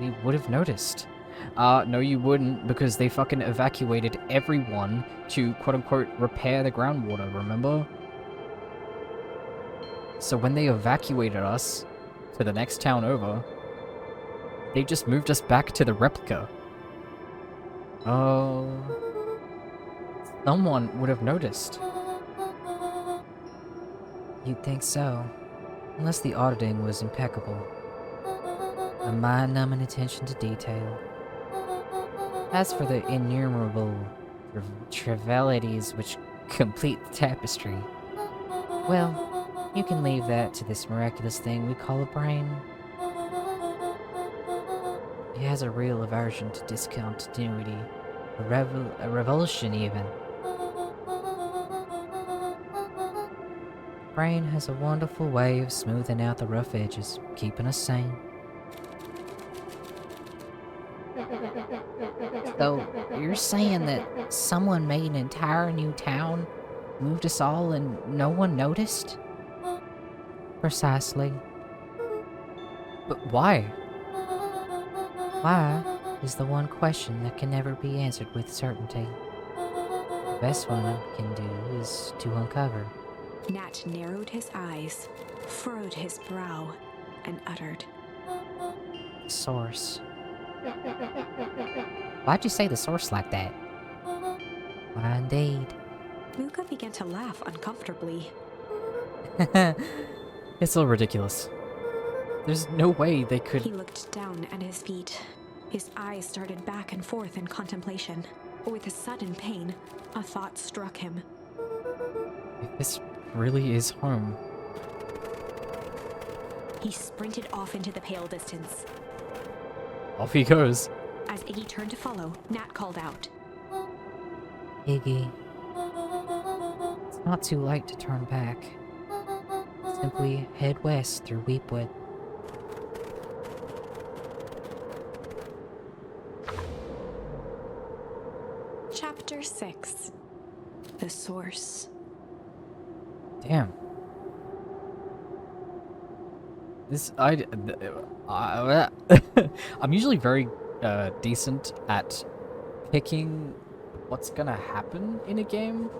Speaker 1: We would have noticed. No you wouldn't, because they fucking evacuated everyone to quote-unquote repair the groundwater, remember? So when they evacuated us to the next town over, they just moved us back to the replica. Oh... Someone would have noticed.
Speaker 3: You'd think so, unless the auditing was impeccable. A mind-numbing attention to detail. As for the innumerable trivialities which complete the tapestry, well, you can leave that to this miraculous thing we call a brain. It has a real aversion to discontinuity, a revulsion even. Brain has a wonderful way of smoothing out the rough edges, keeping us sane. So, you're saying that someone made an entire new town, moved us all, and no one noticed? Precisely.
Speaker 1: But why?
Speaker 3: Why is the one question that can never be answered with certainty. The best one can do is to uncover.
Speaker 2: Nat narrowed his eyes, furrowed his brow, and uttered,
Speaker 3: The source. Why'd you say the source like that? Why, indeed.
Speaker 2: Luca began to laugh uncomfortably.
Speaker 1: It's so ridiculous. There's no way they could...
Speaker 2: He looked down at his feet. His eyes started back and forth in contemplation. With a sudden pain, a thought struck him.
Speaker 1: If this really is home...
Speaker 2: He sprinted off into the pale distance.
Speaker 1: Off he goes.
Speaker 2: As Iggy turned to follow, Nat called out,
Speaker 3: Iggy. It's not too late to turn back. Simply head west through Weepwood.
Speaker 2: Chapter 6. The Source.
Speaker 1: Damn. This, I'm usually very decent at picking what's gonna happen in a game.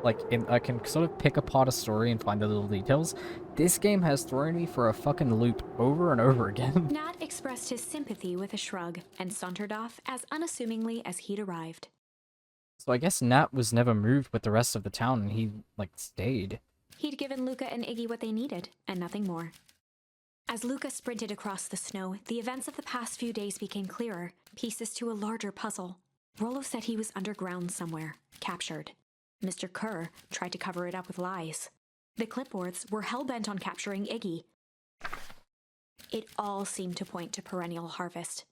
Speaker 1: Like, I can sort of pick apart a story and find the little details. This game has thrown me for a fucking loop over and over again.
Speaker 2: Nat expressed his sympathy with a shrug and sauntered off as unassumingly as he'd arrived.
Speaker 1: So I guess Nat was never moved with the rest of the town and he, like, stayed.
Speaker 2: He'd given Luca and Iggy what they needed, and nothing more. As Luca sprinted across the snow, the events of the past few days became clearer, pieces to a larger puzzle. Rolo said he was underground somewhere, captured. Mr. Kerr tried to cover it up with lies. The clipboards were hell-bent on capturing Iggy. It all seemed to point to perennial harvest.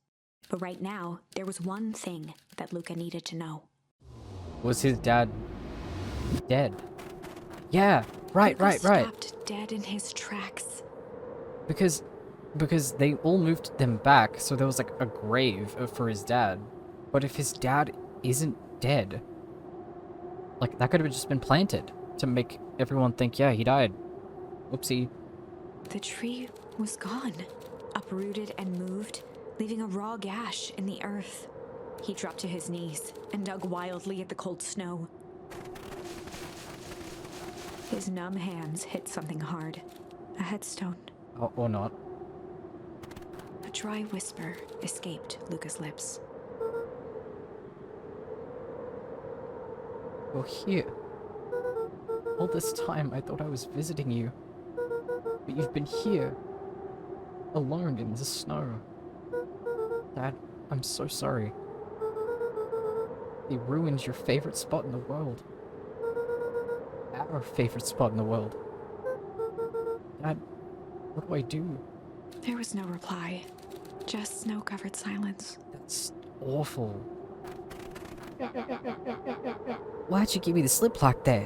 Speaker 2: But right now, there was one thing that Luca needed to know.
Speaker 1: Was his dad dead? Yeah, right.
Speaker 2: Luca stopped dead in his tracks.
Speaker 1: Because they all moved them back, so there was like a grave for his dad. But if his dad isn't dead, like that could have just been planted to make everyone think, yeah, he died. Whoopsie.
Speaker 2: The tree was gone, uprooted and moved, leaving a raw gash in the earth. He dropped to his knees and dug wildly at the cold snow. His numb hands hit something hard. A headstone.
Speaker 1: Or not.
Speaker 2: A dry whisper escaped Luca's lips.
Speaker 1: You're here. All this time I thought I was visiting you. But you've been here. Alone in the snow. Dad, I'm so sorry. They ruined your favorite spot in the world. Our favorite spot in the world. Dad, what do I do?
Speaker 2: There was no reply. Just snow-covered silence.
Speaker 1: That's awful.
Speaker 3: Why'd you give me the slip like that?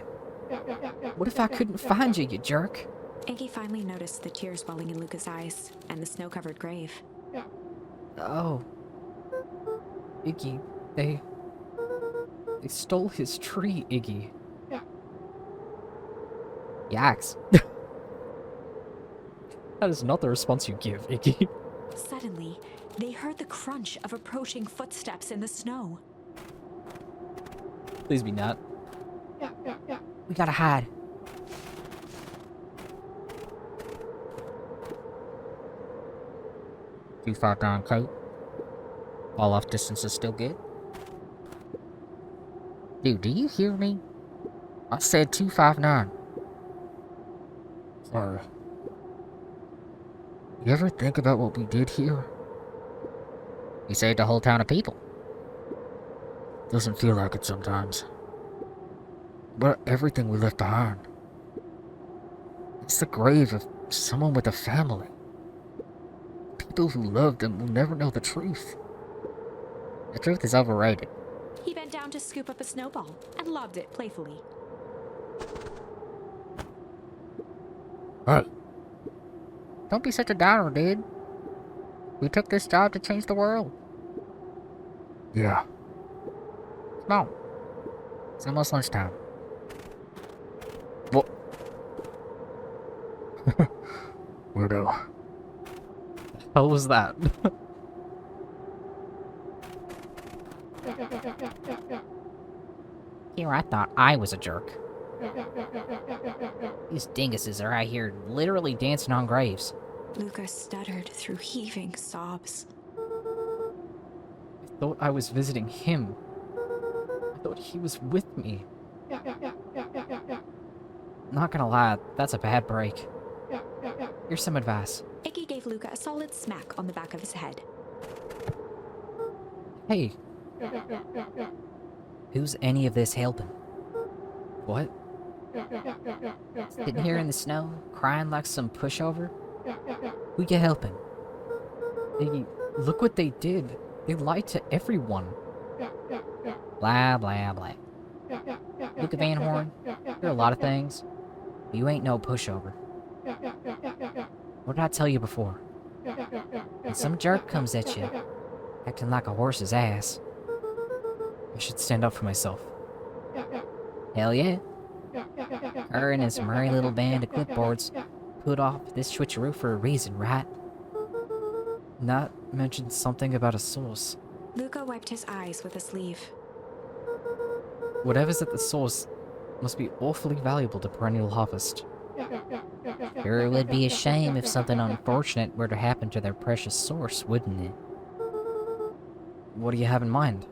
Speaker 3: What if I couldn't find you, you jerk?
Speaker 2: Iggy finally noticed the tears welling in Luca's eyes and the snow-covered grave.
Speaker 3: Oh.
Speaker 1: Iggy, they stole his tree, Iggy.
Speaker 3: Yikes.
Speaker 1: That is not the response you give, Iggy.
Speaker 2: Suddenly, they heard the crunch of approaching footsteps in the snow.
Speaker 1: Please be not.
Speaker 3: We gotta hide.
Speaker 4: Too far down, coat. Fall off distance is still good. Dude, do you hear me? I said 259. Sorry. You ever think about what we did here? We saved a whole town of people. Doesn't feel like it sometimes. But everything we left behind. It's the grave of someone with a family. People who loved them will never know the truth. The truth is overrated.
Speaker 2: He bent down to scoop up a snowball and lobbed it playfully.
Speaker 4: Hey. Don't be such a downer, dude. We took this job to change the world. Yeah. Come on. It's almost lunchtime.
Speaker 1: What?
Speaker 4: Weirdo.
Speaker 1: How was that?
Speaker 3: Here, I thought I was a jerk. These dinguses are out here literally dancing on graves.
Speaker 2: Luca stuttered through heaving sobs.
Speaker 1: I thought I was visiting him. I thought he was with me. Not gonna lie, that's a bad break. Here's some advice.
Speaker 2: Iggy gave Luca a solid smack on the back of his head.
Speaker 1: Hey,
Speaker 3: Who's any of this helping?
Speaker 1: what?
Speaker 3: Sitting here in the snow, crying like some pushover? Who you helping?
Speaker 1: Iggy, look what they did. They lied to everyone.
Speaker 3: Blah, blah, blah. Luca Van Horn, you're a lot of things, but you ain't no pushover. What did I tell you before? When some jerk comes at you, acting like a horse's ass,
Speaker 1: I should stand up for myself.
Speaker 3: hell yeah. Her and his merry little band of clipboards put off this switcheroo for a reason, right?
Speaker 1: Nat mentioned something about a source.
Speaker 2: Luca wiped his eyes with a sleeve.
Speaker 1: Whatever's at the source must be awfully valuable to Perennial Harvest.
Speaker 3: Sure would be a shame if something unfortunate were to happen to their precious source, wouldn't it?
Speaker 1: What do you have in mind?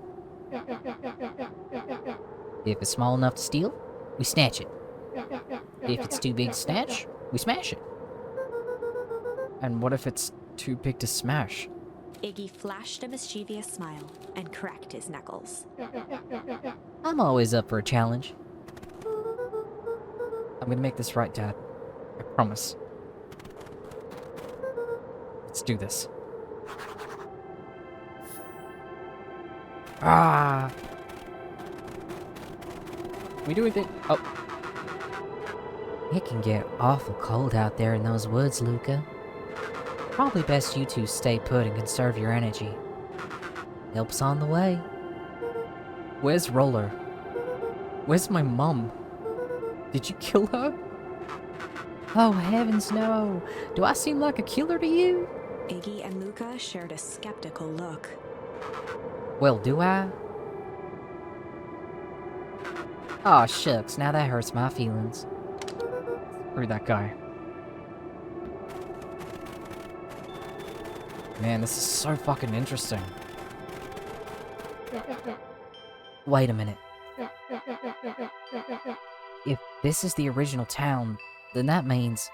Speaker 3: If it's small enough to steal, we snatch it. If it's too big to snatch, we smash it.
Speaker 1: And what if it's too big to smash?
Speaker 2: Iggy flashed a mischievous smile and cracked his knuckles.
Speaker 3: I'm always up for a challenge.
Speaker 1: I'm gonna make this right, Dad. I promise. Let's do this. Ah! We do anything? Oh.
Speaker 3: It can get awful cold out there in those woods, Luca. Probably best you two stay put and conserve your energy. Help's on the way.
Speaker 1: Where's Roller? Where's my mum? Did you kill her?
Speaker 3: Oh, heavens no! Do I seem like a killer to you?
Speaker 2: Iggy and Luca shared a skeptical look.
Speaker 3: Well, do I? Aw, shucks, now that hurts my feelings.
Speaker 1: Screw that guy. Man, this is so fucking interesting.
Speaker 3: Wait a minute. If this is the original town, then that means...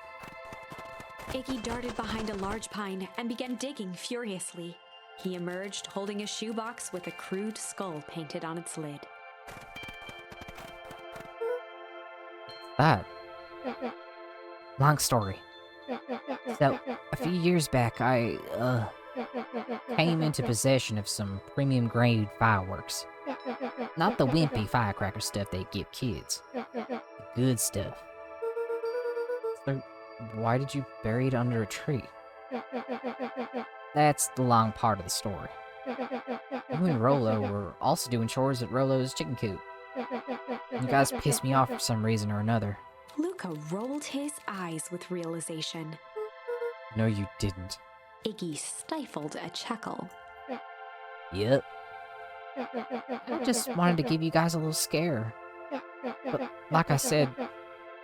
Speaker 2: Iggy darted behind a large pine and began digging furiously. He emerged holding a shoebox with a crude skull painted on its lid.
Speaker 1: That.
Speaker 3: Long story. So, a few years back, I, came into possession of some premium grade fireworks. Not the wimpy firecracker stuff they give kids. The good stuff.
Speaker 1: So, why did you bury it under a tree?
Speaker 3: That's the long part of the story.
Speaker 1: You and Rolo were also doing chores at Rolo's chicken coop. You guys pissed me off for some reason or another.
Speaker 2: Luca rolled his eyes with realization.
Speaker 1: No, you didn't.
Speaker 2: Iggy stifled a chuckle.
Speaker 3: Yep. I just wanted to give you guys a little scare.
Speaker 1: But like I said,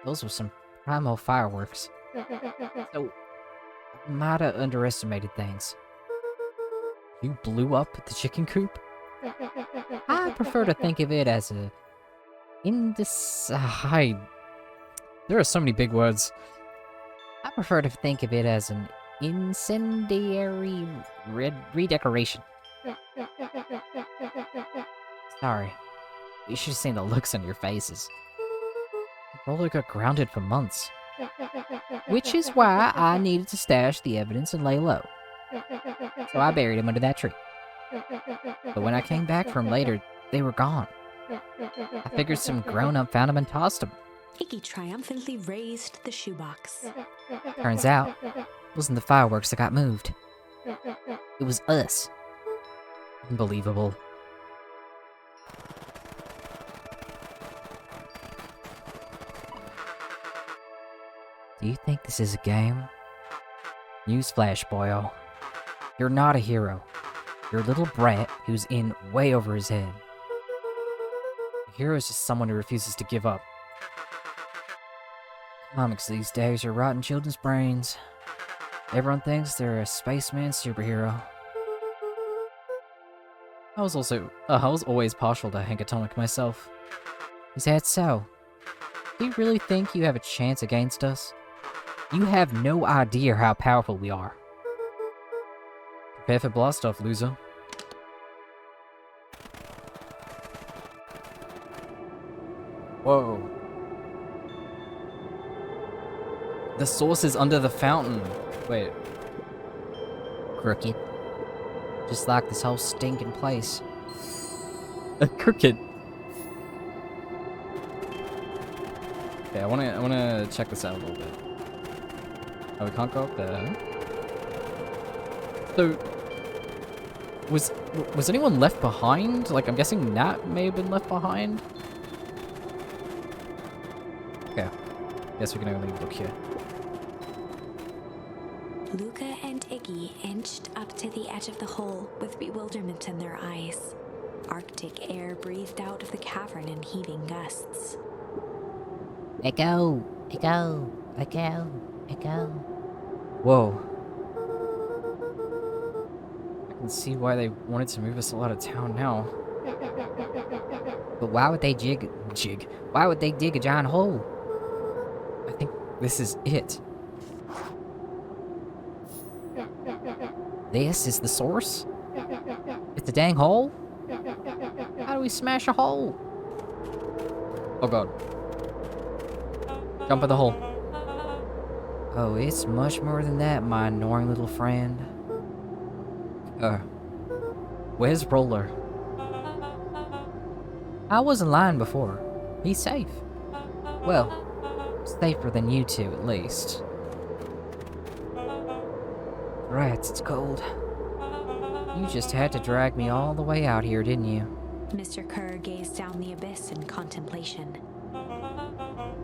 Speaker 1: those were some primal fireworks.
Speaker 3: So, I might have underestimated things.
Speaker 1: You blew up the chicken coop?
Speaker 3: I prefer to think of it as a...
Speaker 1: There are so many big words.
Speaker 3: I prefer to think of it as an incendiary redecoration. Sorry. You should have seen the looks on your faces.
Speaker 1: Rolo got grounded for months.
Speaker 3: Which is why I needed to stash the evidence and lay low. So I buried him under that tree.
Speaker 1: But when I came back for him later, they were gone. I figured some grown-up found him and tossed him.
Speaker 2: Iggy triumphantly raised the shoebox.
Speaker 3: Turns out, it wasn't the fireworks that got moved. It was us.
Speaker 1: Unbelievable.
Speaker 3: Do you think this is a game?
Speaker 1: Newsflash, boyo. You're not a hero. You're a little brat who's in way over his head. A hero is just someone who refuses to give up. Comics these days are rotting children's brains. Everyone thinks they're a spaceman superhero. I was always partial to Hank Atomic myself.
Speaker 3: Is that so?
Speaker 1: Do you really think you have a chance against us? You have no idea how powerful we are. Prepare for blast-off, loser. Whoa. The source is under the fountain. Wait.
Speaker 3: Crooked. Just like this whole stinking place.
Speaker 1: Crooked. Okay, I wanna check this out a little bit. Oh, we can't go up there. So, was anyone left behind? Like, I'm guessing Nat may have been left behind. Okay, guess we can only look here.
Speaker 2: Luca and Iggy inched up to the edge of the hole with bewilderment in their eyes. Arctic air breathed out of the cavern in heaving gusts.
Speaker 3: Let go! Let go! Let go! Let go!
Speaker 1: Whoa. I can see why they wanted to move us all out of town now.
Speaker 3: But why would they Why would they dig a giant hole?
Speaker 1: I think this is it.
Speaker 3: This is the source? It's a dang hole? How do we smash a hole?
Speaker 1: Oh god. Jump in the hole. Oh, it's much more than that, my annoying little friend. Where's Roller? I wasn't lying before. He's safe. Well, safer than you two, at least. Rats, it's cold. You just had to drag me all the way out here, didn't you?
Speaker 2: Mr. Kerr gazed down the abyss in contemplation.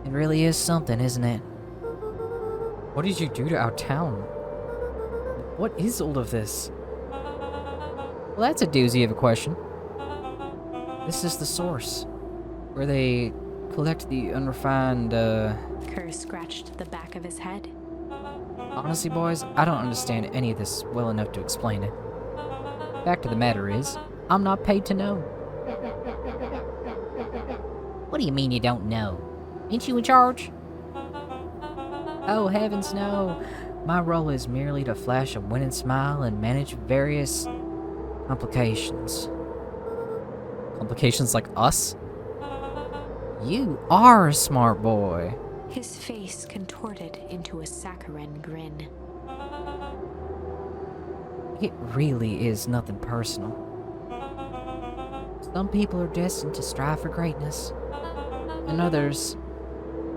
Speaker 1: It really is something, isn't it? What did you do to our town? What is all of this? Well, that's a doozy of a question. This is the source, where they collect the unrefined,
Speaker 2: Kerr scratched the back of his head.
Speaker 1: Honestly, boys, I don't understand any of this well enough to explain it. Fact of the matter is, I'm not paid to know.
Speaker 3: What do you mean you don't know? Ain't you in charge?
Speaker 1: Oh, heavens no. My role is merely to flash a winning smile and manage various complications. Complications like us? You are a smart boy.
Speaker 2: His face contorted into a saccharine grin.
Speaker 1: It really is nothing personal. Some people are destined to strive for greatness, and others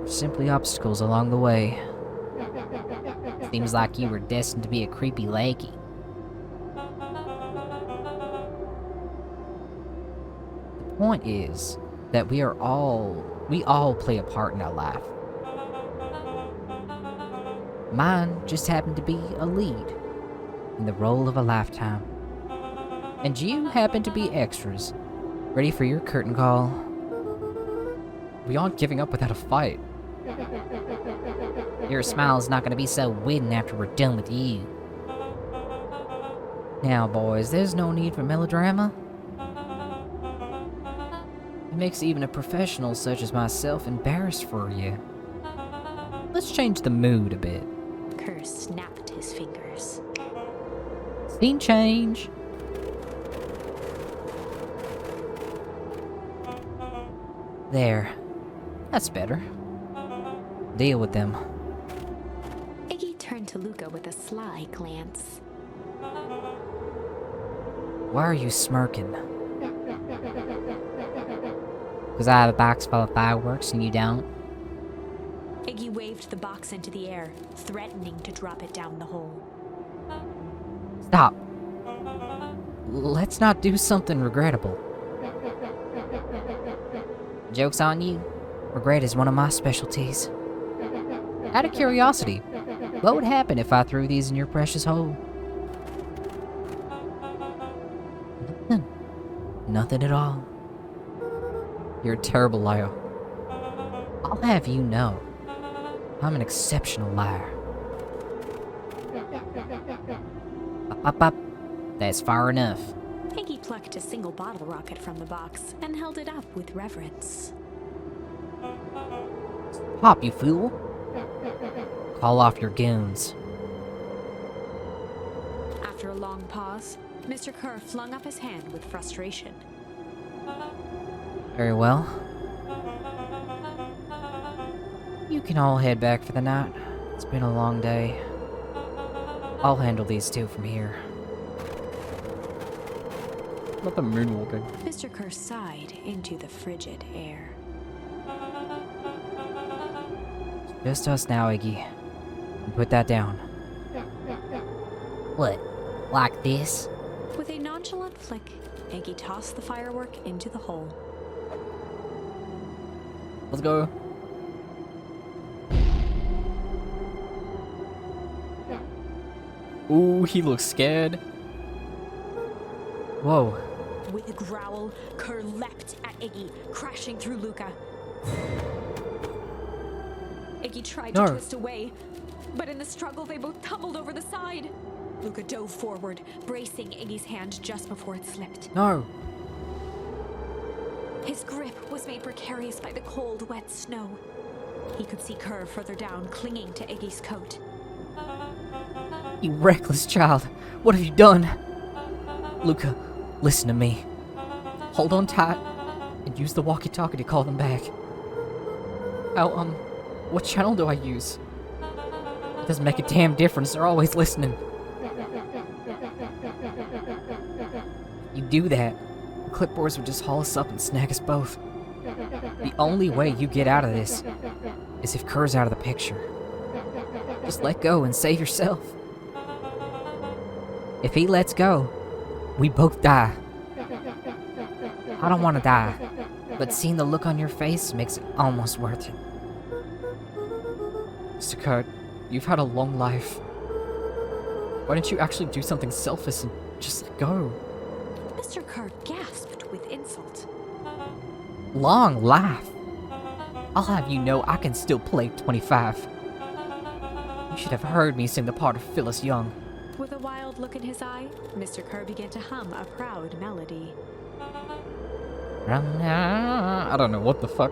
Speaker 1: are simply obstacles along the way.
Speaker 3: Seems like you were destined to be a creepy leggy.
Speaker 1: The point is that we all play a part in our life. Mine just happened to be a lead in the role of a lifetime. And you happen to be extras, ready for your curtain call. We aren't giving up without a fight.
Speaker 3: Your smile's not gonna be so wooden after we're done with you.
Speaker 1: Now, boys, there's no need for melodrama. It makes even a professional such as myself embarrassed for you. Let's change the mood a bit.
Speaker 2: Kerr snapped his fingers.
Speaker 1: Scene change. There. That's better. Deal with them.
Speaker 2: Iggy turned to Luca with a sly glance.
Speaker 1: Why are you smirking?
Speaker 3: Because I have a box full of fireworks and you don't?
Speaker 2: Iggy waved the box into the air, threatening to drop it down the hole.
Speaker 1: Stop. Let's not do something regrettable.
Speaker 3: Joke's on you.
Speaker 1: Regret is one of my specialties. Out of curiosity, what would happen if I threw these in your precious hole? Nothing. Nothing at all. You're a terrible liar. I'll have you know, I'm an exceptional liar.
Speaker 3: Up. That's far enough.
Speaker 2: Iggy plucked a single bottle rocket from the box and held it up with reverence.
Speaker 1: Pop, you fool. Call off your goons.
Speaker 2: After a long pause, Mr. Kerr flung up his hand with frustration.
Speaker 1: Very well. You can all head back for the night. It's been a long day. I'll handle these two from here. Not the moonwalking.
Speaker 2: Mr. Kerr sighed into the frigid air.
Speaker 1: Just us now, Iggy. And put that down.
Speaker 3: What? Like this?
Speaker 2: With a nonchalant flick, Iggy tossed the firework into the hole.
Speaker 1: Let's go. Ooh, he looks scared. Whoa.
Speaker 2: With a growl, Kerr leapt at Iggy, crashing through Luca. Iggy tried to twist away, but in the struggle they both tumbled over the side. Luca dove forward, bracing Iggy's hand just before it slipped.
Speaker 1: No.
Speaker 2: His grip was made precarious by the cold, wet snow. He could see Kerr further down, clinging to Iggy's coat.
Speaker 1: You reckless child. What have you done? Luca, listen to me. Hold on tight and use the walkie-talkie to call them back. What channel do I use? It doesn't make a damn difference, they're always listening. You do that, the clipboards would just haul us up and snag us both. The only way you get out of this is if Kerr's out of the picture. Just let go and save yourself. If he lets go, we both die. I don't want to die, but seeing the look on your face makes it almost worth it. Mr. Kurt, you've had a long life. Why don't you actually do something selfless and just let go?
Speaker 2: Mr. Kerr gasped with insult.
Speaker 1: Long life? I'll have you know I can still play 25. You should have heard me sing the part of Phyllis Young.
Speaker 2: With a wild look in his eye, Mr. Kerr began to hum a proud melody.
Speaker 1: I don't know what the fuck.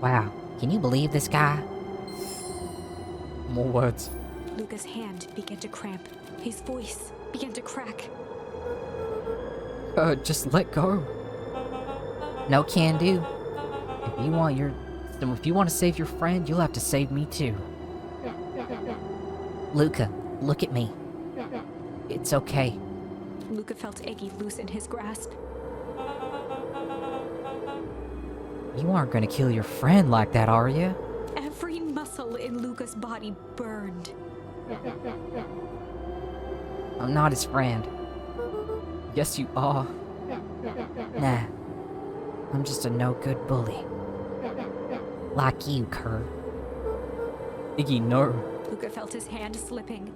Speaker 3: Wow, can you believe this guy?
Speaker 1: More words.
Speaker 2: Luca's hand began to cramp. His voice began to crack.
Speaker 1: Just let go.
Speaker 3: No can do. If you want to save your friend, you'll have to save me too. Luca, look at me. It's okay.
Speaker 2: Luca felt Iggy loosen his grasp.
Speaker 3: You aren't gonna kill your friend like that, are you?
Speaker 2: Every muscle in Luca's body burned.
Speaker 3: I'm not his friend.
Speaker 1: Yes, you are.
Speaker 3: Nah. I'm just a no-good bully. Like you, Kerr.
Speaker 1: Iggy, no.
Speaker 2: Luca felt his hand slipping.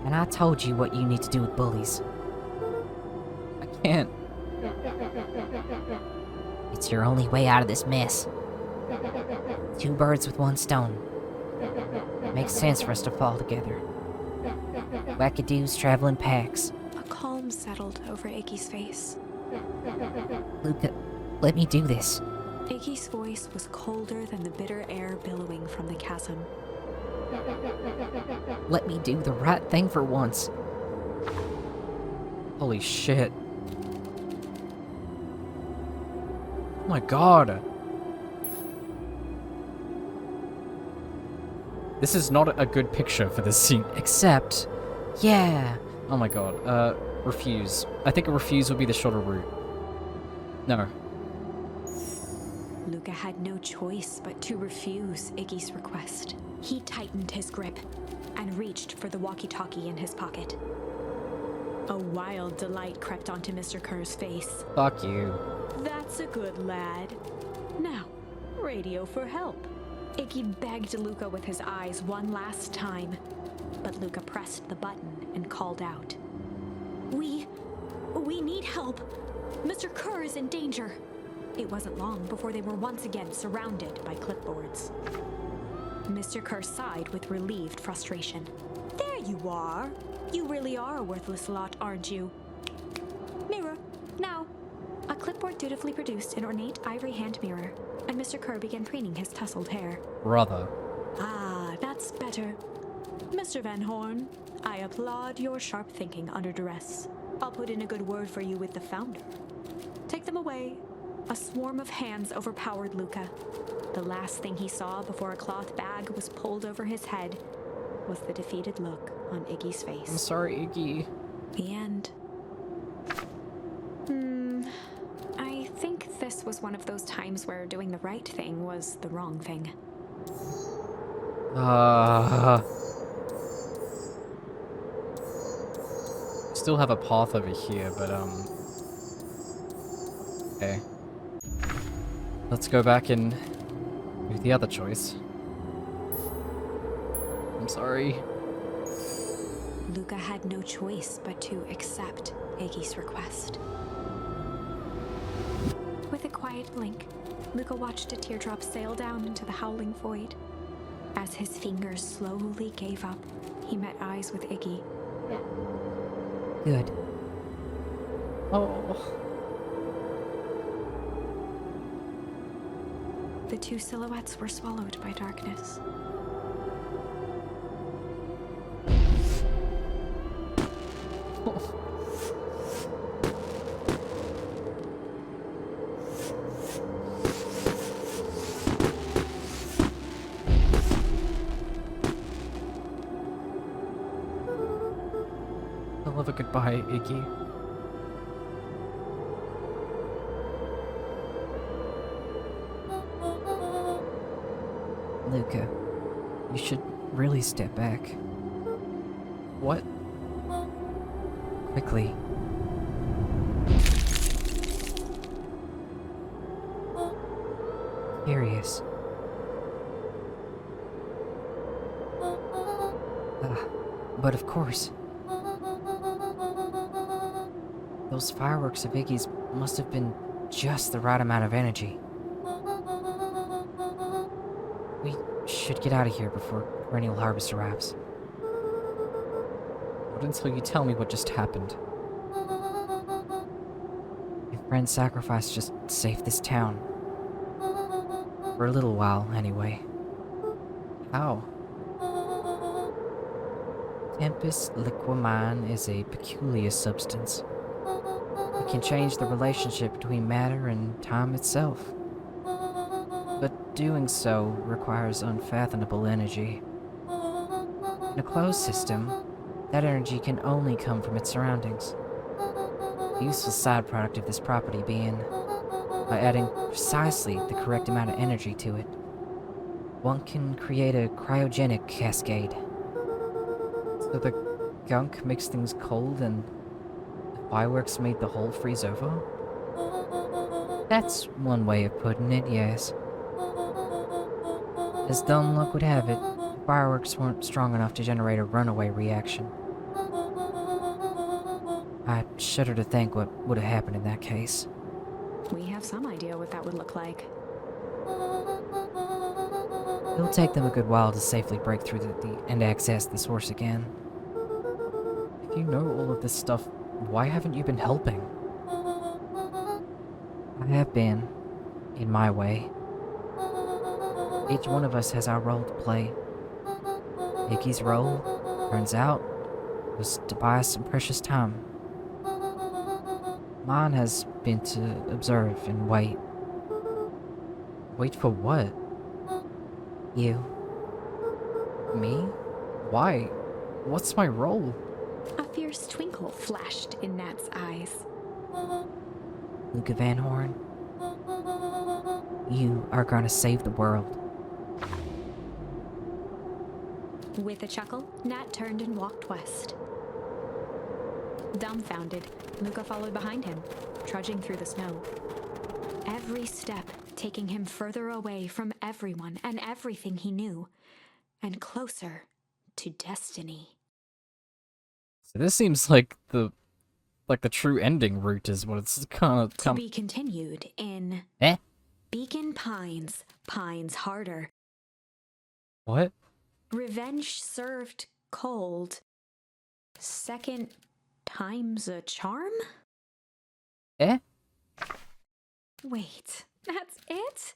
Speaker 3: And I told you what you need to do with bullies.
Speaker 1: I can't.
Speaker 3: It's your only way out of this mess. 2 birds with 1 stone. Makes sense for us to fall together. Wackadoos travel in packs.
Speaker 2: A calm settled over Iggy's face.
Speaker 3: Luca, let me do this.
Speaker 2: Iggy's voice was colder than the bitter air billowing from the chasm.
Speaker 3: Let me do the right thing for once.
Speaker 1: Holy shit. Oh my god. This is not a good picture for this scene.
Speaker 3: Except, yeah.
Speaker 1: Oh my god. Refuse. I think a refuse would be the shorter route. No.
Speaker 2: Luca had no choice but to refuse Iggy's request. He tightened his grip and reached for the walkie-talkie in his pocket. A wild delight crept onto Mr. Kerr's face.
Speaker 1: Fuck you.
Speaker 2: That's a good lad. Now, radio for help. Iggy begged Luca with his eyes one last time, but Luca pressed the button and called out. We need help. Mr. Kerr is in danger. It wasn't long before they were once again surrounded by clipboards. Mr. Kerr sighed with relieved frustration. There you are. You really are a worthless lot, aren't you? Mirror, now. A clipboard dutifully produced an ornate ivory hand mirror, and Mr. Kerr began preening his tousled hair.
Speaker 1: Brother.
Speaker 2: Ah, that's better. Mr. Van Horn, I applaud your sharp thinking under duress. I'll put in a good word for you with the founder. Take them away. A swarm of hands overpowered Luca. The last thing he saw before a cloth bag was pulled over his head was the defeated look on Iggy's face.
Speaker 1: I'm sorry, Iggy.
Speaker 2: The end. I think this was one of those times where doing the right thing was the wrong thing.
Speaker 1: Still have a path over here, but okay. Let's go back and do the other choice. I'm sorry.
Speaker 2: Luca had no choice but to accept Iggy's request. With a quiet blink, Luca watched a teardrop sail down into the howling void. As his fingers slowly gave up, he met eyes with Iggy.
Speaker 3: Good.
Speaker 1: Oh.
Speaker 2: The 2 silhouettes were swallowed by darkness.
Speaker 1: another goodbye, Iggy.
Speaker 3: Luca, you should really step back.
Speaker 1: What?
Speaker 3: Quickly. Curious. But of course. Those fireworks of Iggy's must have been just the right amount of energy. We should get out of here before perennial harvest arrives.
Speaker 1: Not until you tell me what just happened.
Speaker 3: Your friend's sacrifice just saved this town. For a little while, anyway.
Speaker 1: How?
Speaker 3: Tempest liquamine is a peculiar substance. It can change the relationship between matter and time itself. But doing so requires unfathomable energy. In a closed system, that energy can only come from its surroundings. The useful side product of this property being, by adding precisely the correct amount of energy to it, one can create a cryogenic cascade.
Speaker 1: So the gunk makes things cold and the fireworks made the hole freeze over?
Speaker 3: That's one way of putting it, yes. As dumb luck would have it, the fireworks weren't strong enough to generate a runaway reaction. I shudder to think what would have happened in that case.
Speaker 2: We have some idea what that would look like.
Speaker 3: It'll take them a good while to safely break through and access the source again.
Speaker 1: If you know all of this stuff, why haven't you been helping?
Speaker 3: I have been, in my way. Each one of us has our role to play. Iggy's role, turns out, was to buy us some precious time. Mine has been to observe and wait.
Speaker 1: Wait for what?
Speaker 3: You.
Speaker 1: Me? Why? What's my role?
Speaker 2: A fierce twinkle flashed in Nat's eyes.
Speaker 3: Luca Van Horn. You are gonna save the world.
Speaker 2: With a chuckle, Nat turned and walked west. Dumbfounded, Luca followed behind him, trudging through the snow. Every step taking him further away from everyone and everything he knew, and closer to destiny.
Speaker 1: So this seems like the true ending route is what it's kind of
Speaker 2: To be continued in Beacon Pines, Pines Harder.
Speaker 1: What?
Speaker 2: Revenge served cold. Second time's a charm? Wait, that's it?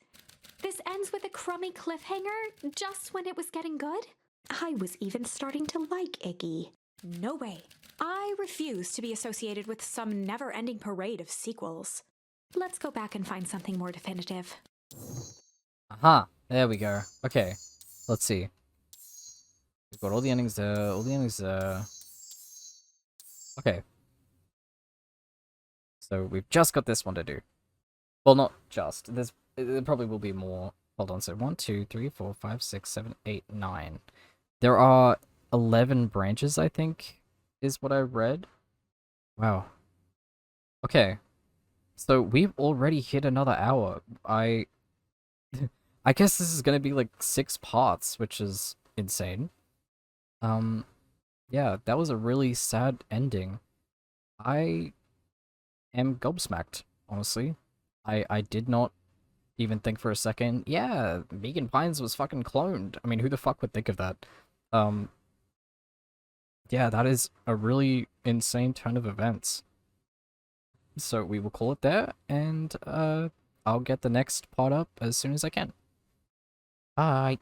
Speaker 2: This ends with a crummy cliffhanger just when it was getting good? I was even starting to like Iggy. No way. I refuse to be associated with some never-ending parade of sequels. Let's go back and find something more definitive.
Speaker 1: Aha, there we go. Okay, let's see. We've got all the endings there, all the endings there. Okay. So we've just got this one to do. Well, not just. There probably will be more. Hold on, so 1, 2, 3, 4, 5, 6, 7, 8, 9. There are 11 branches, I think, is what I read. Wow. Okay. So we've already hit another hour. I guess this is gonna be like 6 parts, which is insane. Yeah, that was a really sad ending. I am gobsmacked, honestly. I did not even think for a second, yeah, Beacon Pines was fucking cloned. I mean, who the fuck would think of that? Yeah, that is a really insane turn of events. So we will call it there, and I'll get the next part up as soon as I can. Bye!